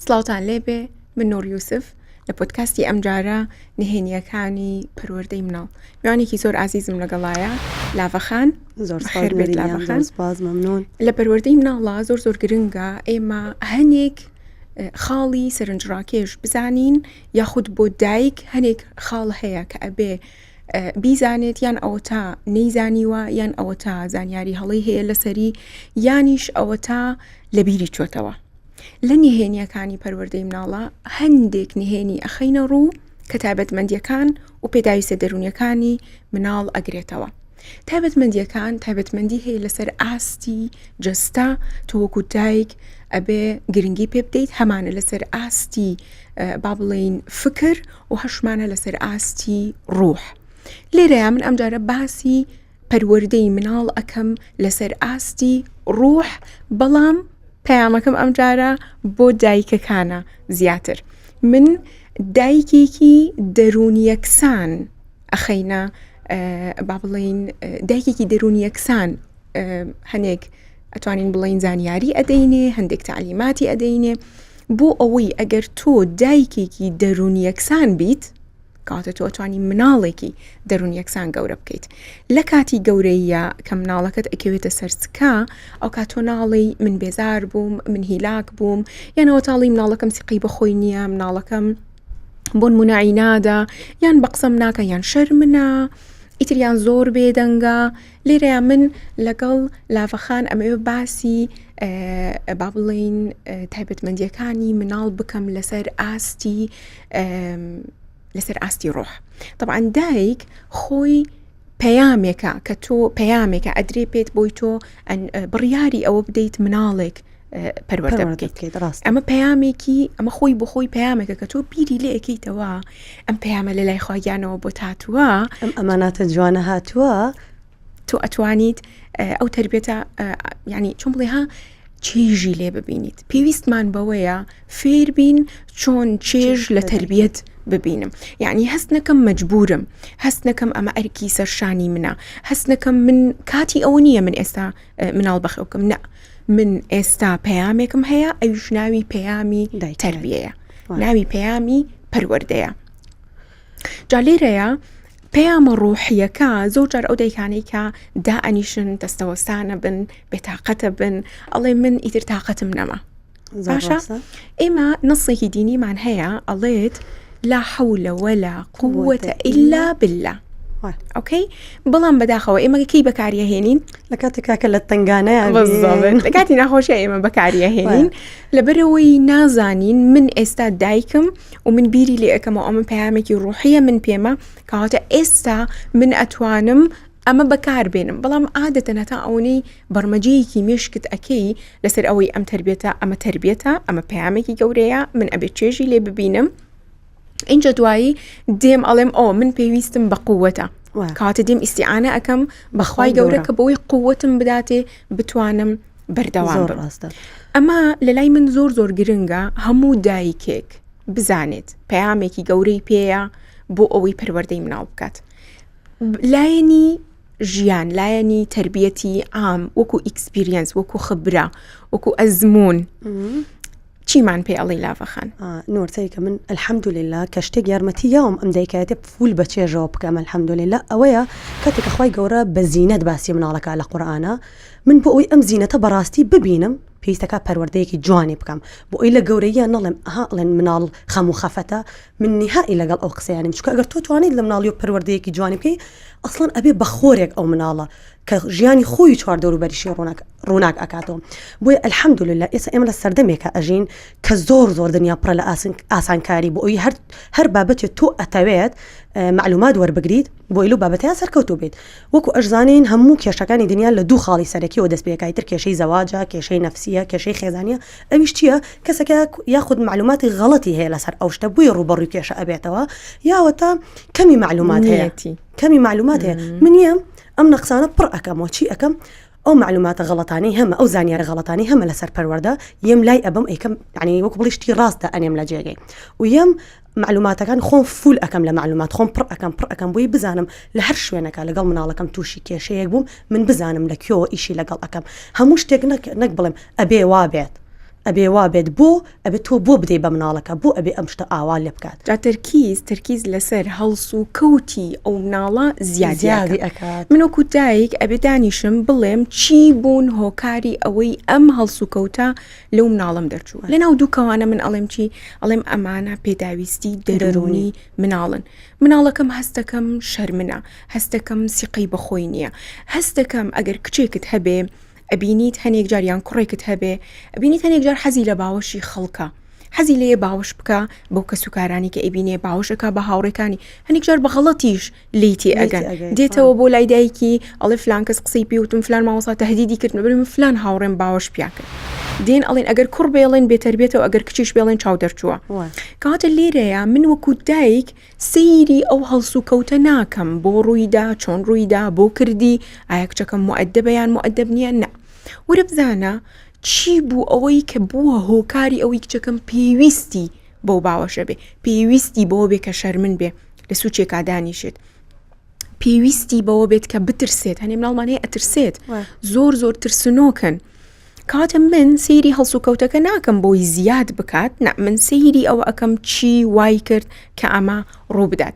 سڵاوتان لێبێ من نۆر یوسف لە پۆدکاستی ئەم جارە نهێنیەکانی پەروەردەی مناڵ. میوانێکی زۆر عزیزم لەگەڵایە لاڤەخان. زۆر خێربێت لاڤەخان. سپاس مەمنون. لە پەروەردەی مناڵە زۆر گرنگە ئێمە هەنێک خاڵی سەرنجڕاکێش بزانین، یاخود بۆ دایک هەنێک خاڵ هەیە کە ئەبێ بیزانێت، یان ئەوە تا نەیزانیوە، یان ئەوە تا زانیاری هەڵی هەیە لەسەری، یانیش ئەوە تا لەبیری چۆتەوە. لە نهێنیەکانی پەروەردەی مناڵە هەندێک نهێنی ئەخەینە ڕوو کە تایبەتمەندیەکان و پێداویستە دەرونیەکانی مناڵ ئەگرێتەوە. تایبەتمەندیەکان تایبەتمەندی هەیە لەسەر ئاستی جەستا، تۆ وەکو دایک ئەبێ گرنگی پێ بدەیت، هەمانە لەسەر ئاستی با بڵێین فکر و هەشمانە لەسەر ئاستی ڕوح. لێرەیە من ئەمجارە باسی پەروەردەی مناڵ ئەکەم لەسەر ئاستی ڕوح، بەڵام پەیامەکەم ئەمجارە بۆ دایکەکانە زیاتر. من دایکێکی دەرونیەکسان ئەخەینە، با بڵێین دایکێکی دەرونیەکسان هەنێک ئەتوانین بڵێین زانیاری ئەدەینێ، هەندێک تعلیماتی ئەدەینێ بۆ ئەوەی ئەگەر تۆ دایکێکی دەرونیەکسان بیت، کاتە تۆ ئەتوانی مناڵێکی دەرونیەکسان گەورە بکەیت. لە کاتی گەورەیە کە مناڵەکەت ئەکەوێتە سەرچکە، ئەو کات تۆ ناڵی من بێزار بووم، من هیلاک بووم، یانەوە تاڵی مناڵەکەم سیقی بەخۆی نییە، مناڵەکەم بۆن مناعینادا، یان بە قسەم ناکە، یان شەرمنە، ئیتریان زۆر بێدەنگە. لێرەیە من لەگەڵ لاڤەخان ئەمەوێ باسی با بڵێین تایبەتمەندیەکانی مناڵ بکەم لەسەر ئاستی ڕۆح. طبعا دایک خۆی پەیامێکە کە تۆ پەیامێکە ئەدرێ پێت بۆی تۆ بڕیاری ئەوە بدەیت مناڵێک پەروەردە بکەیت. ئەمە پەیامێکی، ئەمە خۆی بۆ خۆی پەیامێکە کە تۆ بیری لێ ئەەکەیتەوە ئەم پەیامە لە لای خواگیانەوە بۆ هاتووە، ئەم ئەماناتە جوانە هاتووە، تۆ ئەتوانیت ئەو تربێتە، یعنی چۆن بڵێ ها، چێژی لێ ببینیت. پێویستمان بەوەیە فێر بین چۆن چێژ لە تربیەت ببینم. یعنی هەست نەکەم مەجبورم، هەست نەکەم ئەمە ئەرکی سەرشانی منە، هەست نەکەم من کاتی ئەوە نییە من ئێستا مناڵ بەخێوکەم، نە، من ئێستا پەیامێکم هەیە، ئەوش ناوی پەیامی تربیەیە، ناوی پەیامی پەروەردەیە. جا لێرەیە پەیامە ڕوحیەکە زۆر جار ئەو دایکانەی کە دائەنیشن، دەستەوەستانە بن، بێتاقەتە بن، ئەڵێ من ئیتر تاقەتم نەما. باشە ئێمە نەسێکی دینیمان هەیە ئەڵێت لا حول ولا قوة إلا بالله. ئۆکەی، بەڵام بەداخەوە ئێمە کەی بەکاریەهێنین؟ لە کاتێکا کە لە تنگانەیە، لە کاتی ناخۆشیە ئێمە بەکاریەهێنین، لەبەرەوەی نازانین من ئێستا دایکم و من بیری لێ ئەەکەمەوە ئەمە پەیامێکی ڕوحیە من پێمە، کەواتە ئێستا من ئەتوانم ئەمە بەکار بێنم. بەڵام عادەتەن هەتا ئەوەی بەرمەجەیەکی مێشکت ئەکەی لەسەر ئەوەی ئەم تربێتە، ئەمە تربێتە، ئەمە پەیامێکی گەورەیە، من ئەبێت چێژی لێ ببینم. اینجا دوایی دێم ئەڵێم ئەو من پێویستم بە قووەتە، کاتە دێم ئیستیعانە ئەەکەم بەخوای گەورە کە بەوەی قووەتم بداتێ بتوانم بەردەوام بم. ئەمە لە لای من زۆر گرنگە هەموو دایکێک بزانێت پەیامێکی گەورەی پێیە بۆ ئەوەی پەروەردەی مناڵ بکات. لایەنی ژیان، لایەنی تربیەتی عام، وەکو ئیکسپیریەنس، وەکو خبرە، وەکو ئەزمون، چیمان پێ ئەڵی لاڤەخان؟ نۆرتەی کە من الحەمدولله کە شتێک یارمەتی یاوم ئەم دایکایەتێ فول بە چێژەوە بکەم الحەمدولله، ئەوەیە کاتێکە خوای گەورە بە زینەت باسی مناڵەکە لە قورئانە، من بۆ ئەوەی ئەم زینەتە بەڕاستی ببینم پێویستەکە پەروەردەیەکی جوانی بکەم، بۆ ئەوەی لە گەورەیە نەڵێم ئەڵێن مناڵ خەم و خەفەتە، من نهائی لەگەڵ ئەو قسەیانیم، چونکە ئەگەر تۆ توانیت لە مناڵی و پەروەردەیەکی جوانی بکەی، ئەسڵەن ئەبێ بە خۆرێک ئەو مناڵە کە ژیانی خۆی چوار دەوروبەریشی ڕووناک ئەکاتەوە. بۆیە الحەمدولله ئێستا ئێمە لە سەردەمێکە ئەژین کە زۆر دنیا پڕە لە ئاسانکاری، بۆ ئەوەی هەر بابەتێت تۆ ئەتەوێت معلومات وەربگریت بۆ ئیلو بابەتەیە سەرکەوتو بێت. وەکو ئەشزانین هەموو کێشەکانی دنیا لە دوو خاڵی سەرەکیەوە دەست پێکای، تر کێشەی زەواجە، کێشەی نەفسیە، کێشەی خێزانیە. ئەویش چییە؟ کەسێکە یاخود معلوماتی غەڵەتی هەیە لەسەر ئەو شتە، بووی ڕوبەڕووی کێشە ئەبێتەوە، یاوەتە کەمی معلومات هەیە، کەمی معلومات هەیە. منیەم ئەم نەقسانە پڕ ئەەکەمەوە، چی ئەەکەم؟ ئەو معلوماتە غەڵەتانی هەمە، ئەو زانیارە غەڵەتانی هەمە لەسەر پەروەردە، یەم لای ئەبم ئەیکەم، یعنی وەکو بڵیشتی ڕاستە ئەنێم لە جێگەی، و یەم معلوماتەکان خۆم فول ئەەکەم لە معلومات، خۆم پڕ ئەەکەم بۆی بزانم لە هەر شوێنەکە لەگەڵ مناڵەکەم تووشی کێشەیەک بووم، من بزانم لە کێوە ئیشی لەگەڵ ئەەکەم. هەموو شتێک نەک بڵێم ئەبێ وا بێت، ئەبێ وا بێت بۆ ئەبێت تۆ بۆ بدەی بە مناڵەکە بۆ ئەبێ ئەم شتە ئاوا لێ بکات جا ترکیز لەسەر هەڵس و کەوتی ئەو مناڵە زیادی ئەکات من وەکو دایک ئەبێ دانیشم بڵێم چی بوون هۆکاری ئەوەی ئەم هەڵس و کەوتە لەو مناڵم دەرچوو لەناو دوو کەوانە من ئەڵێم چی ئەڵێم ئەمانە پێداویستی دەرونی مناڵەکەم هەستەکەم شەرمنە هەستەکەم سیقەی بەخۆی نییە هەستەکەم ئەگەر کچێکت هەبێ ئەبینیت هەنێک جاریان کوڕێکت هەبێ ئەبینیت هەنێک جار حەزی لە باوەشی خەڵکە حەزی لێ باوەش بکە بەو کەسوکارانی کە ئەبینێ باوەشەکە بە هاوڕێکانی هەنێک جار بە غەڵەتیش لیتی ئەگەن دێتەوە بۆ لای دایکی ئەڵێ فلان کەس قسەی پێوتم فلان مامۆستا تەهدیدی کردن بڵێم فلان هاوڕێم باوەش پیا کرد دێن ئەڵێن ئەگەر کوڕ بێڵێن بێتەربێتەوە ئەگەر کچیش بێڵێن چاو دەرچووە کاتە لێرەیە من وەکو دایک سەیری ئەو هەڵس و کەوتە ناکەم بۆ ڕوویدا چۆن ڕوویدا بۆ کردی ئایا کچەکەم مؤەدەبە یان مؤەدەب نییە نە وەرە بزانە چی بوو ئەوەی کە بووە هۆکاری ئەوەی کچەکەم پێویستی بۆ باوەشە بێ پێویستی بۆ بێ کە شەرمن بێ لە سوچێکا دانیشێت پێویستی بەوە بێت کە بترسێت هەنێ مناڵمان هەیە ئەترسێت زۆر ترسنۆکن کاتە من سەیری هەڵس و کەوتەکە ناکەم بۆی زیاد بکات نە من سەیری ئەوە ئەەکەم چی وای کرد کە ئەمە ڕوو بدات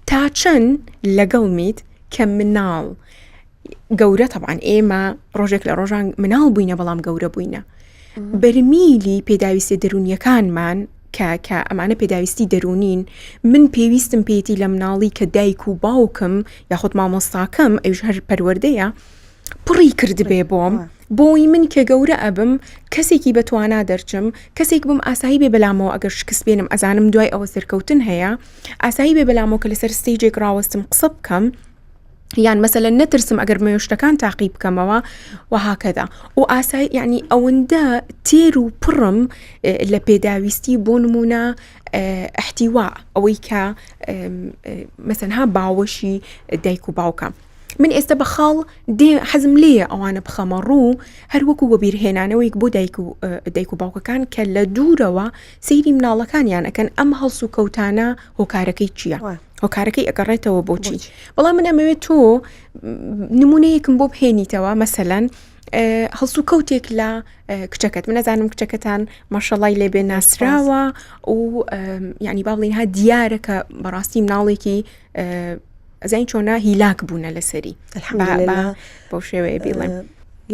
تا چەند لەگەڵمیت کە مناڵ گەورە طبعاً ئێمە ڕۆژێک لە ڕۆژان مناڵ بووینە بەڵام گەورە بووینە بەرمیلی پێداویستی دەرونیەکانمان کە ئەمانە پێداویستی دەرونین من پێویستم پێیەتی لە مناڵی کە دایک و باوکم یاخود مامۆستاکەم ئەوش هەر پەروەردەیە پڕی کرد بێ بۆم بۆی من کە گەورە ئەبم کەسێکی بەتوانا دەرچم کەسێک بم ئاسایی بێ بەلامەوە ئەگەر شکست بێنم ئەزانم دوای ئەوە سەرکەوتن هەیە ئاسایی بێ بەلامەوە کە لەسەر ستێجێک ڕاوەستم قسە بکەم یان مەسەلەن نەترسم ئەگەر مێشتەکان تاقی بکەمەوە وهاکەدا و ئاسایی یعنی ئەوەندە تێر و پڕم لە پێداویستی بۆ نمونە احتیوا ئەوەی کە مەسەنها باوەشی دایک و باوکە من ئێستا بە خاڵ حەزم لێیە ئەوانە بخەمە ڕوو هەروەکو بە بیرهێنانەوەیک بۆ دایک و باوکەکان کە لە دوورەوە سەیری مناڵەکانیان ئەکەن ئەم هەڵس و کەوتانە هۆکارەکەی چییە هۆکارەکەی ئەگەڕێتەوە بۆچی بەڵام من ئەمەوێت تۆ نمونەیەکم بۆ بهێنیتەوە مەسەلەن هەڵس و کەوتێک لە کچەکەت من نەزانم کچەکەتان ماشەڵای لێبێ ناسراوە و یعنی با بڵێن ها دیارە کە بەڕاستی مناڵێکی ئەزین چۆنا هیلاک بوونە لەسەری بەو شێوەیە بڵێم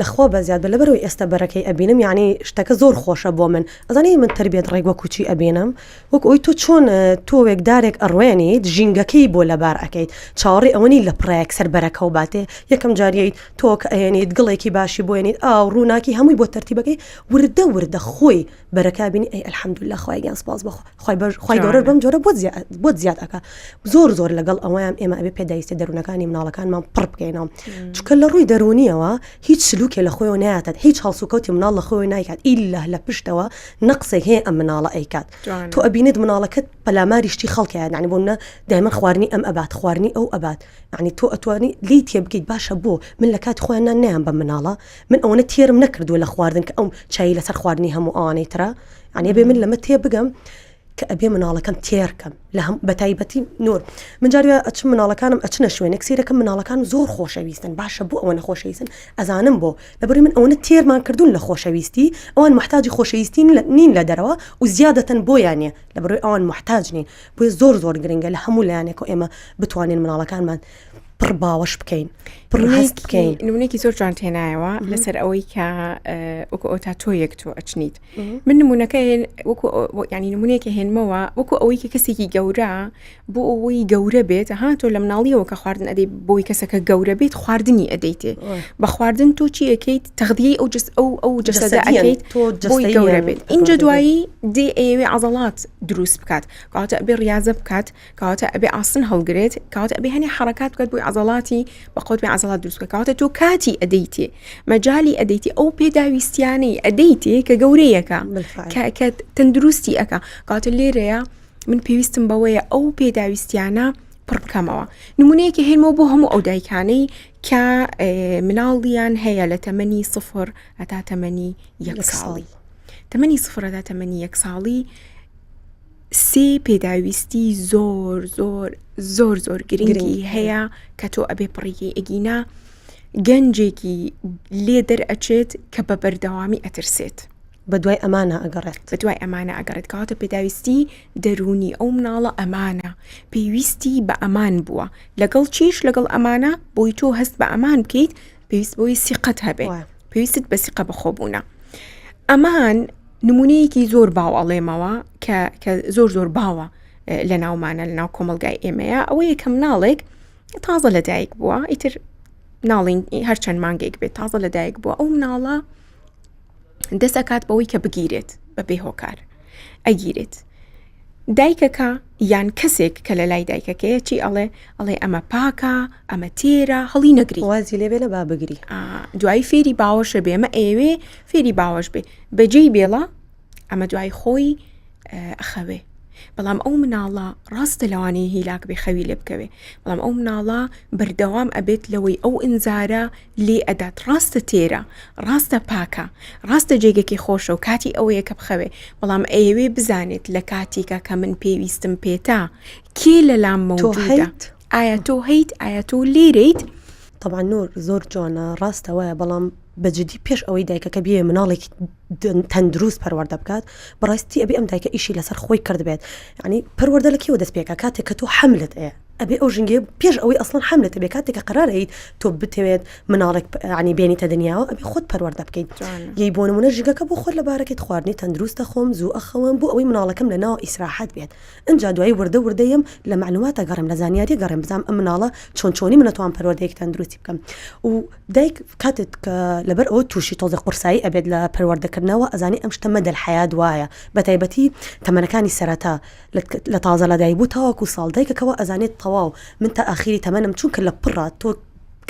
لەخۆ بەزیاد بە لەبەرەوەی ئێستا بەرەکەی ئەبینم یعنی شتەکە زۆر خۆشە بۆ من ئەزانی من تربێت ڕێک وەکو چی ئەبینم وەک ئەوی تۆ چۆن تۆوێک دارێک ئەڕوێنیت ژینگەکەی بۆ لەبار ئەەکەیت چاوەڕێ ئەوەنی لە پڕەیەک سەر بەرەکە و باتێ یەکەم جارییت تۆ کە ئەێنیت گڵێکی باشی بۆێنیت ئاو ڕووناکی هەمووی بۆ تەرتیبەکەی وردە خۆی بەرەکە بینی ئەی ئەلحەمدوللا خۆی گیان سپاس خۆی گەورە بەم جۆرە بۆ زیاد ئەکا زۆر لەگەڵ ئەوەیان ئێمە ئەبێ پێداویستی دەروونەکانی مناڵەکانمان پڕ بکەینەوە چونکە لە ڕووی دەرونیەوە هیچ سلوکێ لە خۆی نایەت هیچ هەڵس و کەوتی مناڵ لە خۆی نایکات ئیلا لە پشتەوە نەقسێک هەیە ئەم مناڵە ئەیکات تۆ ئەبینێت مناڵەکەت پەلاماریشتی خەڵکیان یعنی بۆ دایمەن خواردنی ئەم ئەبات خواردنی ئەو ئەبات یعنی تۆ ئەتوانی لی تێ بگەیت باشە بۆ من لە کاتی خۆیان نیان بە مناڵە من ئەوەنە تێرم نەکردووە لە خواردن کە ئەو چای لەسەر خواردنی هەموو ئەوانەی ترە یعنی بێ من لەمە تێ بگەم کە ئەبێ مناڵەکەم تێرکەم لە هەم بەتایبەتی نور من جاروە ئەچم مناڵەکانم ئەچنە شوێنێک سیرەکەم مناڵەکان زۆر خۆشەویستن باشە بۆ ئەوە نەخۆشەویستن ئەزانم بۆ لەبەروی من ئەوەنە تێرمان کردوون لە خۆشەویستی ئەوان محتاجی خۆشەویستی نین لە دەرەوە و زیادەتەن بۆیانە لەبەروی ئەوان محتاج نین بۆی زۆر گرنگە لە هەموو لایەنێک و ئێمە بتوانین مناڵەکانمان پڕ باوەش بکەین پڕهست بکەین نمونێکی زۆر جوان تێنایەوە لەسەر ئەوەی کە وەکو ئەو تا تۆ یەک تۆ ئەچنیت من نمونونەکە وەکو ینی نمونەیەکە هێنمەوە وەکو ئەوەی کە کەسێکی گەورە بۆ ئەوەی گەورە بێت ها تۆ لە مناڵیەوە کە خواردن ئەدەی بۆی کەسەکە گەورە بێت خواردنی ئەدەیتێ بە خواردن تۆ چی ئەەکەیت تەغذیەی ئەو جەسەدە ئەەکەیت بۆی گەورە بێت اینجا دوایی دێ ئەوێ عەزەڵات دروست بکات کاتە ئەبێ ڕیاضە بکات کاتە ئەبێ ئاسن هەڵگرێت کاتە ئەبێ هەنێ حرەکات بکات بۆی عەزەڵاتی بەقەوت بێ عەزەڵات دروست بکات کاتە تۆ کاتی ئەدەیتێ مەجای ئەدەیتی ئەو پێداویستیانەی ئەدەیتێ کە گەورەیەکە کە تەندروستی ئەکا کاتە لێرەیە من پێویستم بەوەیە ئەو پێداویستیانە پڕ بکەمەوە نمونەیەکی هێنمەوە بۆ هەموو ئەو دایکانەی کە مناڵیان هەیە لە تەمەنی 0 هەتا تەمەنی 1 ساڵی تەمەنی 0 هەتا تەمەنی 1 ساڵی سێ پێداویستی زۆر گرنگی هەیە کە تۆ ئەبێ پڕیکی ئەگینا گەنجێکی لێ دەرئەچێت کە بە بەردەوامی ئەترسێت بدوای ئەمانە ئەگەڕێت بەدوای ئەمانە ئەگەڕێت کەواتە پێداویستی دەرونی ئەو مناڵە ئەمانە پێویستی بە ئەمان بووە لەگەڵ چیش لەگەڵ ئەمانە بۆی تۆ هەست بە ئەمان بکەیت پێویست بۆی سیقەت هەبێ پێویستت بە سیقە بەخۆبوونە ئەمان نمونەیەکی زۆر باو ئەڵێمەوە کە زۆر باوە لە ناومانە لە ناو کۆمەلگای ئێمەیە ئەوەیە کە مناڵێک تازە لەدایک بووە ئیتر ناڵین هەرچەند مانگێک بێت تازە لەدایک بووە ئەو مناڵە دەسەکات بەوەی کە بگیرێت بە بێهۆکار ئەگیرێت دایکەکە یان کەسێک کە لە لای دایکەکەیە چی ئەڵێ ئەمە پاکە ئەمە تێرە هەڵی نەگری وازی لێبێ لە با بگری دوای فێری باوەشە بێ ئەمە ئێوێ فێری باوەش بێ بەجێی بێڵە ئەمە دوای خۆی ئەخەوێ بەڵام ئەو مناڵە ڕاستە لەوانەیە هیلاک بێ خەوی لێ بکەوێ بەڵام ئەو مناڵە بەردەوام ئەبێت لەوەی ئەو ئینزارە لێ ئەدات ڕاستە تێرە ڕاستە پاکە ڕاستە جێگەکی خۆشە و کاتی ئەوەیە کە بخەوێ بەڵام ئەوێ بزانێت لە کاتێکە کە من پێویستم پێتا کێ لەلام مەوجودە ئایا تۆ هەیت ئایا تۆ لێرەیت طبعا نور زۆر جوانە ڕاستەوەیە بەڵام بەجددی پێش ئەوەی دایکەکە بێ مناڵێکی تەندروست پەروەردە بکات بەڕاستی ئەبێ ئەم دایکە ئیشی لەسەر خۆی کرد بێت یعنی پەروەردە لە کێوە دەست پێکە کاتێک کە تۆ حەملت ئەبێ ئەو ژنگێ پێش ئەوەی ئەسڵن حەملت بێ کاتێکە قەرارەیت تۆ بتەوێت مناڵێک ینی بێنیتە دنیاوە ئەبێ خۆت پەروەردە بکەیت یی بۆ نمونە ژگەکە بۆ خۆت لەبارەکەیت خواردنی تەندروستە خۆم زوو ئەخەوم بۆ ئەوەی مناڵەکەم لە ناو ئیسراحەت بێت ئەجا دوای وردەیم لە معلوماتە گەڕم لە زانیاری گەڕم بزانم ئەم مناڵە چۆنی منە توان پەروەردەیەک تەندروستی بکەم و دایک کاتێک کە لەبەر ئەوە تووشی تۆزە قورسایی ئەبێت لە پەروەردەکردنەوە ئەزانی ئەم شتە مەدە الحەیات وایە بەتایبەتی تەمەنەکانی سەرەتا لە تازە لەدایک بوو تاواکو ساڵ دایکەکەەوە ئەزانێت تەواو من تا ئاخیری تەمەنم چونکە لە پڕە تۆ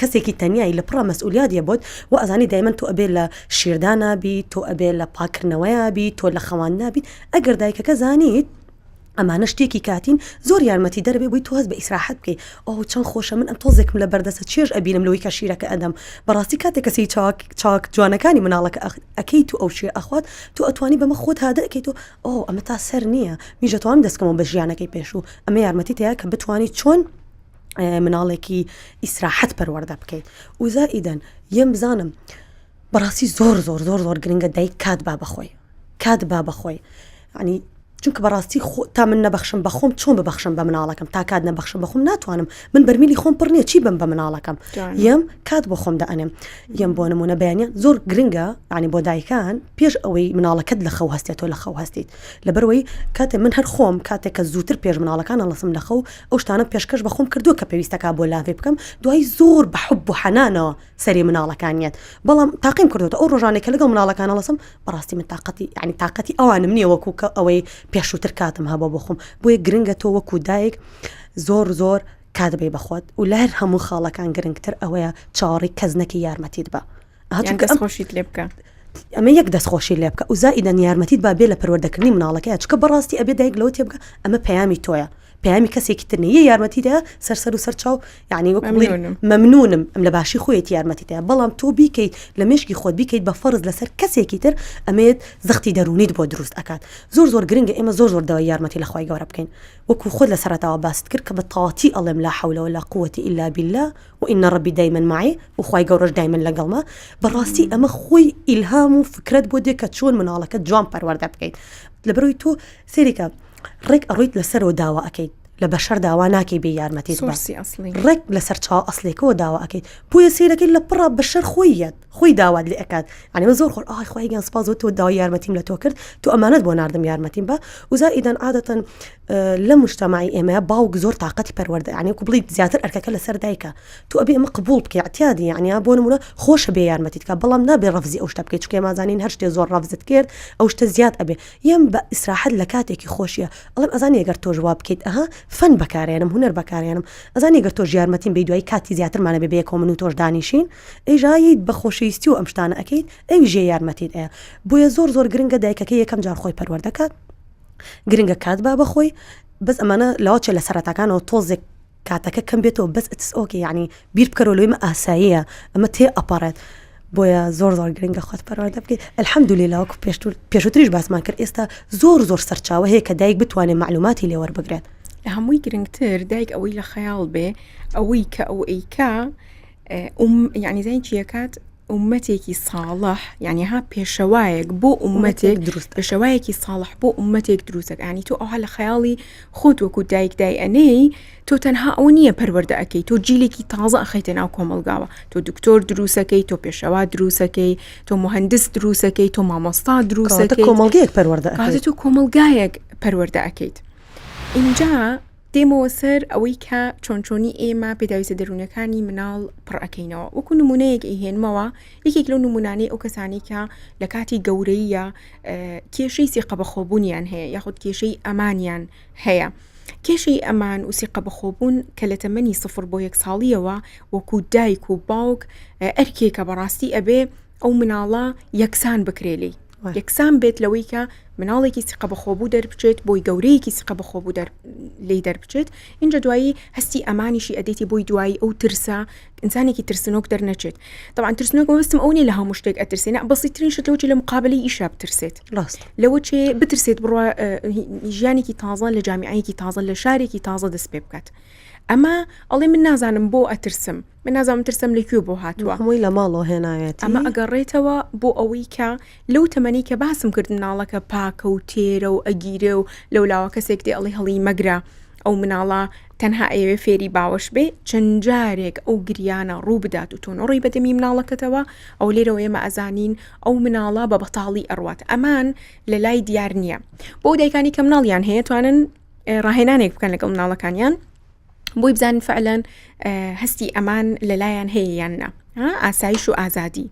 کەسێکی تەنیایی لە پڕە مەسئولیاتیە بۆت و ئەزانی دایمەن تۆ ئەبێ لە شیردانە بیت تۆ ئەبێ لە پاکردنەوەیە بیت تۆ لە خەواننا بیت ئەگەر دایکەکە زانیت ئەمانە شتێکی کاتین زۆر یارمەتی دەربێ بووی تۆ هەست بە ئیسراحەت بکەی ئەو چەند خۆشە من ئەم تۆزێکم لە بەردەسە چێژ ئەبینم لەوەی کە شیرەکە ئەدەم بەڕاستی کاتێک کەسی چاک جوانەکانی مناڵەکە ئەەکەیت و ئەو شێ ئەخوات تۆ ئەتوانی بەمە خۆت هادە ئەەکەیت و ئەمە تا سەر نییە میژەتوانم دەستکەمەوە بە ژیانەکەی پێش و ئەمە یارمەتی تەیە کە بتوانیت چۆن مناڵێکی ئیسراحەت پەروەردە بکەیت و زائیدەن یەم بزانم بەڕاستی زۆر گرنگە دایک کات با بەخۆی ینی چونکە بەڕاستی تا من نەبەخشم بە خۆم چۆن ببەخشم بە مناڵەکەم تا کات نەبەخشم بە خۆم ناتوانم من بەرمیلی خۆم پڕ نییە چی بم بە مناڵەکەم یەم کات بۆ خۆم دەئەنێم یەم بۆ نمونە بەیانە زۆر گرنگە ینی بۆ دایکان پێش ئەوەی مناڵەکەت لە خەو هەستێتەوە لە خەو هەستیت لەبەرەوەی کاتێ من هەر خۆم کاتێک کە زووتر پێش مناڵەکان ئەڵەسم لە خەو ئەو شتانە پێشکەش بە خۆم کردووە کە پێویستەکە بۆ لاوێ بکەم دوای زۆر بە حوب و حەنانەوە سەری مناڵەکانیت بەڵام تاقیم کردوتە ئەو ڕۆژانێک کە لەگەڵ مناڵەکان ئەڵەسم بەڕاستی من تاقەتی ئەوانم نییە وەکو ئەوەی پێشووتر کاتم هەبە بۆ خۆم بۆیە گرنگە تۆ وەکو دایک زۆر کات بێ بەخۆت و لەر هەموو خاڵەکان گرنگتر ئەوەیە چاوەڕی کەس نەکی یارمەتیت بە دەستخۆشیت لێ بکە ئەمە یەک دەستخۆشی لێ بکە و زائیدەن یارمەتیت با بێ لە پەروەردەکردنی مناڵەکەیە چکە بەڕاستی ئەبێ دایک لەوە تێ بکە ئەمە پەیامی تۆیە پەیامی کەسێکی ترنیە یارمەتیدا سەر و سەر چاو یعنی مەمنونم ئەم لە باشی خۆیەتی یارمەتیتەیە بەڵام تۆ بیکەیت لە مێشکی خۆت بیکەیت بە فەرز لەسەر کەسێکی تر ئەمێت زەختی دەرونیت بۆ دروست ئەکات زۆر گرنگە ئێمە زۆر داوای یارمەتی لە خوای گەورە بکەین وەکو خۆت لە سەرەتاوە باست کرد کە بە تەواتی ئەڵێم لا حەول ولا قوة إلا بالله وإن ربي دايما معي وخوای گەورەش دایمەن لەگەڵمە بەڕاستی ئەمە خۆی ئیلهام و فکرت بۆ دێ کە چۆن مناڵەکەت جوان پەروەردە بکەیت لەبەرەوەی تۆ سێریکە ڕێک ئەڕۆیت لەسەرەوە داوا ئەەکەیت لە بەشەر داوا ناکەی بێ یارمەتیت ڕێک لەسەر چاو ئەسلێکەوە داوا ئەەکەیت بۆیە سیرەکەی لە پڕە بەشەر خۆی داوات لێ ئەکات ئەنیمە زۆر خۆر خۆی گیان سپاس تۆ داوای یارمەتیم لە تۆ کرد تو ئەمانەت بۆ ناردم یارمەتیم بە وزائیدەن عادەتەن لە مجتەماعی ئێمە باوک زۆر تااقەتی پەروەردە ینی کو بڵیت زیاتر ئەرکەکە لەسەر دایکە تو ئەبێ ئەمە قبول بکەی اعتیادی ینی بۆ نمونە خۆشە بێ یارمەتیت کە بەڵام نابێ ڕەفزی ئەو شتە بکەیت چکە مازانین هەر شتێ زۆر ڕەفزت کرد ئەو شتە زیاد ئەبێ یەم بە ئیسراحەت لە کاتێکی خۆشیە ئەڵێم ئەزانی ئەگەر تۆ جواب بکەیت فەن بەکارێنم هونەر بەکارێنم ئەزانی ئەگەر تۆ یارمەتیم بێ دوای کاتی زیاترمانە بێ بەیەکەوە من و تۆش دانیشین ئەیژایت بە خۆشەویستی و ئەم شتانە ئەەکەیت ئەوی ژێ یارمەتیت ئەیە بۆیە زۆر گرنگە دایکەکە یەکەم جار خۆی پەروەردەکات گرنگە کات با بەخۆی بەس ئەمانە لاوچە لە سەرەتاکانەوە تۆزێک کاتەکە کەم بێتەوە بەس ئۆکێ ینی بیر بکەرەوە لەوەی ئاساییە ئەمە تێ ئەپەڕێت بۆیە زۆر گرنگە خۆت پەروەردە بکەیت الحەمدولیلا وەکو پێشووتریش باسمان کرد ئێستا زۆر سەرچاوە هەیە کە دایک بتوانێت معلوماتی لێ وەربگرێت لە هەمووی گرنگتر دایک ئەوەی لە خەیاڵ بێ ئەوەی کە ئەو ئەیکا یعنی زای چیەکات ئومەتێکی ساڵح یعنی ها پێشەوایەک بۆ ئومەتێک پێشەوایەکی ساڵح بۆ ئومەتێک دروستەک ینی تۆ ئەوها لە خەیاڵی خۆت وەکو دایکدای ئەنەی تۆ تەنها ئەو نییە پەروەردە ئەەکەی تۆ جیلێکی تازە ئەخەیتە ناو کۆمەلگاوە تۆ دکتۆر دروستەکەی تۆ پێشەوا دروستەکەی تۆ مهندس دروستەکەی تۆ مامۆستا دروستەکەی کۆمەلگەیەک پەروەردە تۆ کۆمەلگایەک پەروەردە ئەەکەیت اینجا دێمەوە سەر ئەوەی کە چۆنچۆنی ئێمە پێداویستە دەروونەکانی مناڵ پڕەکەینەوە وەکو نمونەیەک ئیهێنمەوە یەکێک لەو نمونانەی ئەو کەسانی کە لە کاتی گەورەیە کێشەی سیقە بەخۆبوونیان هەیە یاخود کێشەی ئەمانیان هەیە کێشەی ئەمان و سیقە بەخۆبوون کە لە تەمەنی 0 بۆ 1 ساڵیەوە وەکو دایک و باوک ئەرکێکە بەڕاستی ئەبێ ئەو مناڵە یەکسان بکرێلی یەکسان بێت لەوەی کە مناڵێکی سیقە بەخۆبوو دەربچێت بۆی گەورەیەکی سیقە بەخۆبوو لی دەربچێت اینجا دوایی هەستی ئەمانیشی ئەدێتی بۆی دوایی ئەو ترسە ئینسانێکی ترسنۆک دەرنەچێت طبعا ترسنۆک وەستم ئەو نیە لە هەموو شتێک ئەترسێنە بەسیترین شت لەوەی لە مقابلی ئیشا بترسێت ڕاست لەوە چێ بترسێت بڕوا ژیانێکی تازە لە جامیعەیەکی تازە لە شارێکی تازە دەست پێ بکات ئەمە ئەڵێ من نازانم بۆ ئەترسم من نازانم ترسم لەکوێ بۆ هاتووە هەمووی لە ماڵەوە هێناوێت ئەمە ئەگەڕێتەوە بۆ ئەوەی کە لەو تەمەنی کە باسم کرد مناڵەکە پاکە و تێرە و ئەگیرە و لەولاوە کەسێک دێ ئەڵێ هەڵی مەگرە ئەو مناڵە تەنها ئەوێ فێری باوەش بێ چەند جارێک ئەو گریانە ڕوو بدات و تۆ نەڕۆی بەدەمی مناڵەکەتەوە ئەو لێرەوە ئێمە ئەزانین ئەو مناڵە بە بەتاڵی ئەڕوات ئەمان لە لای دیار نییە بۆ دایکانی کە مناڵیان هەیە توانن ڕاهێنانێک بکەن لەگەڵ مناڵەکانیان بۆی بزانن فعلەن هەستی ئەمان لەلایەن هەیە یان نا ئاسایش و ئازادی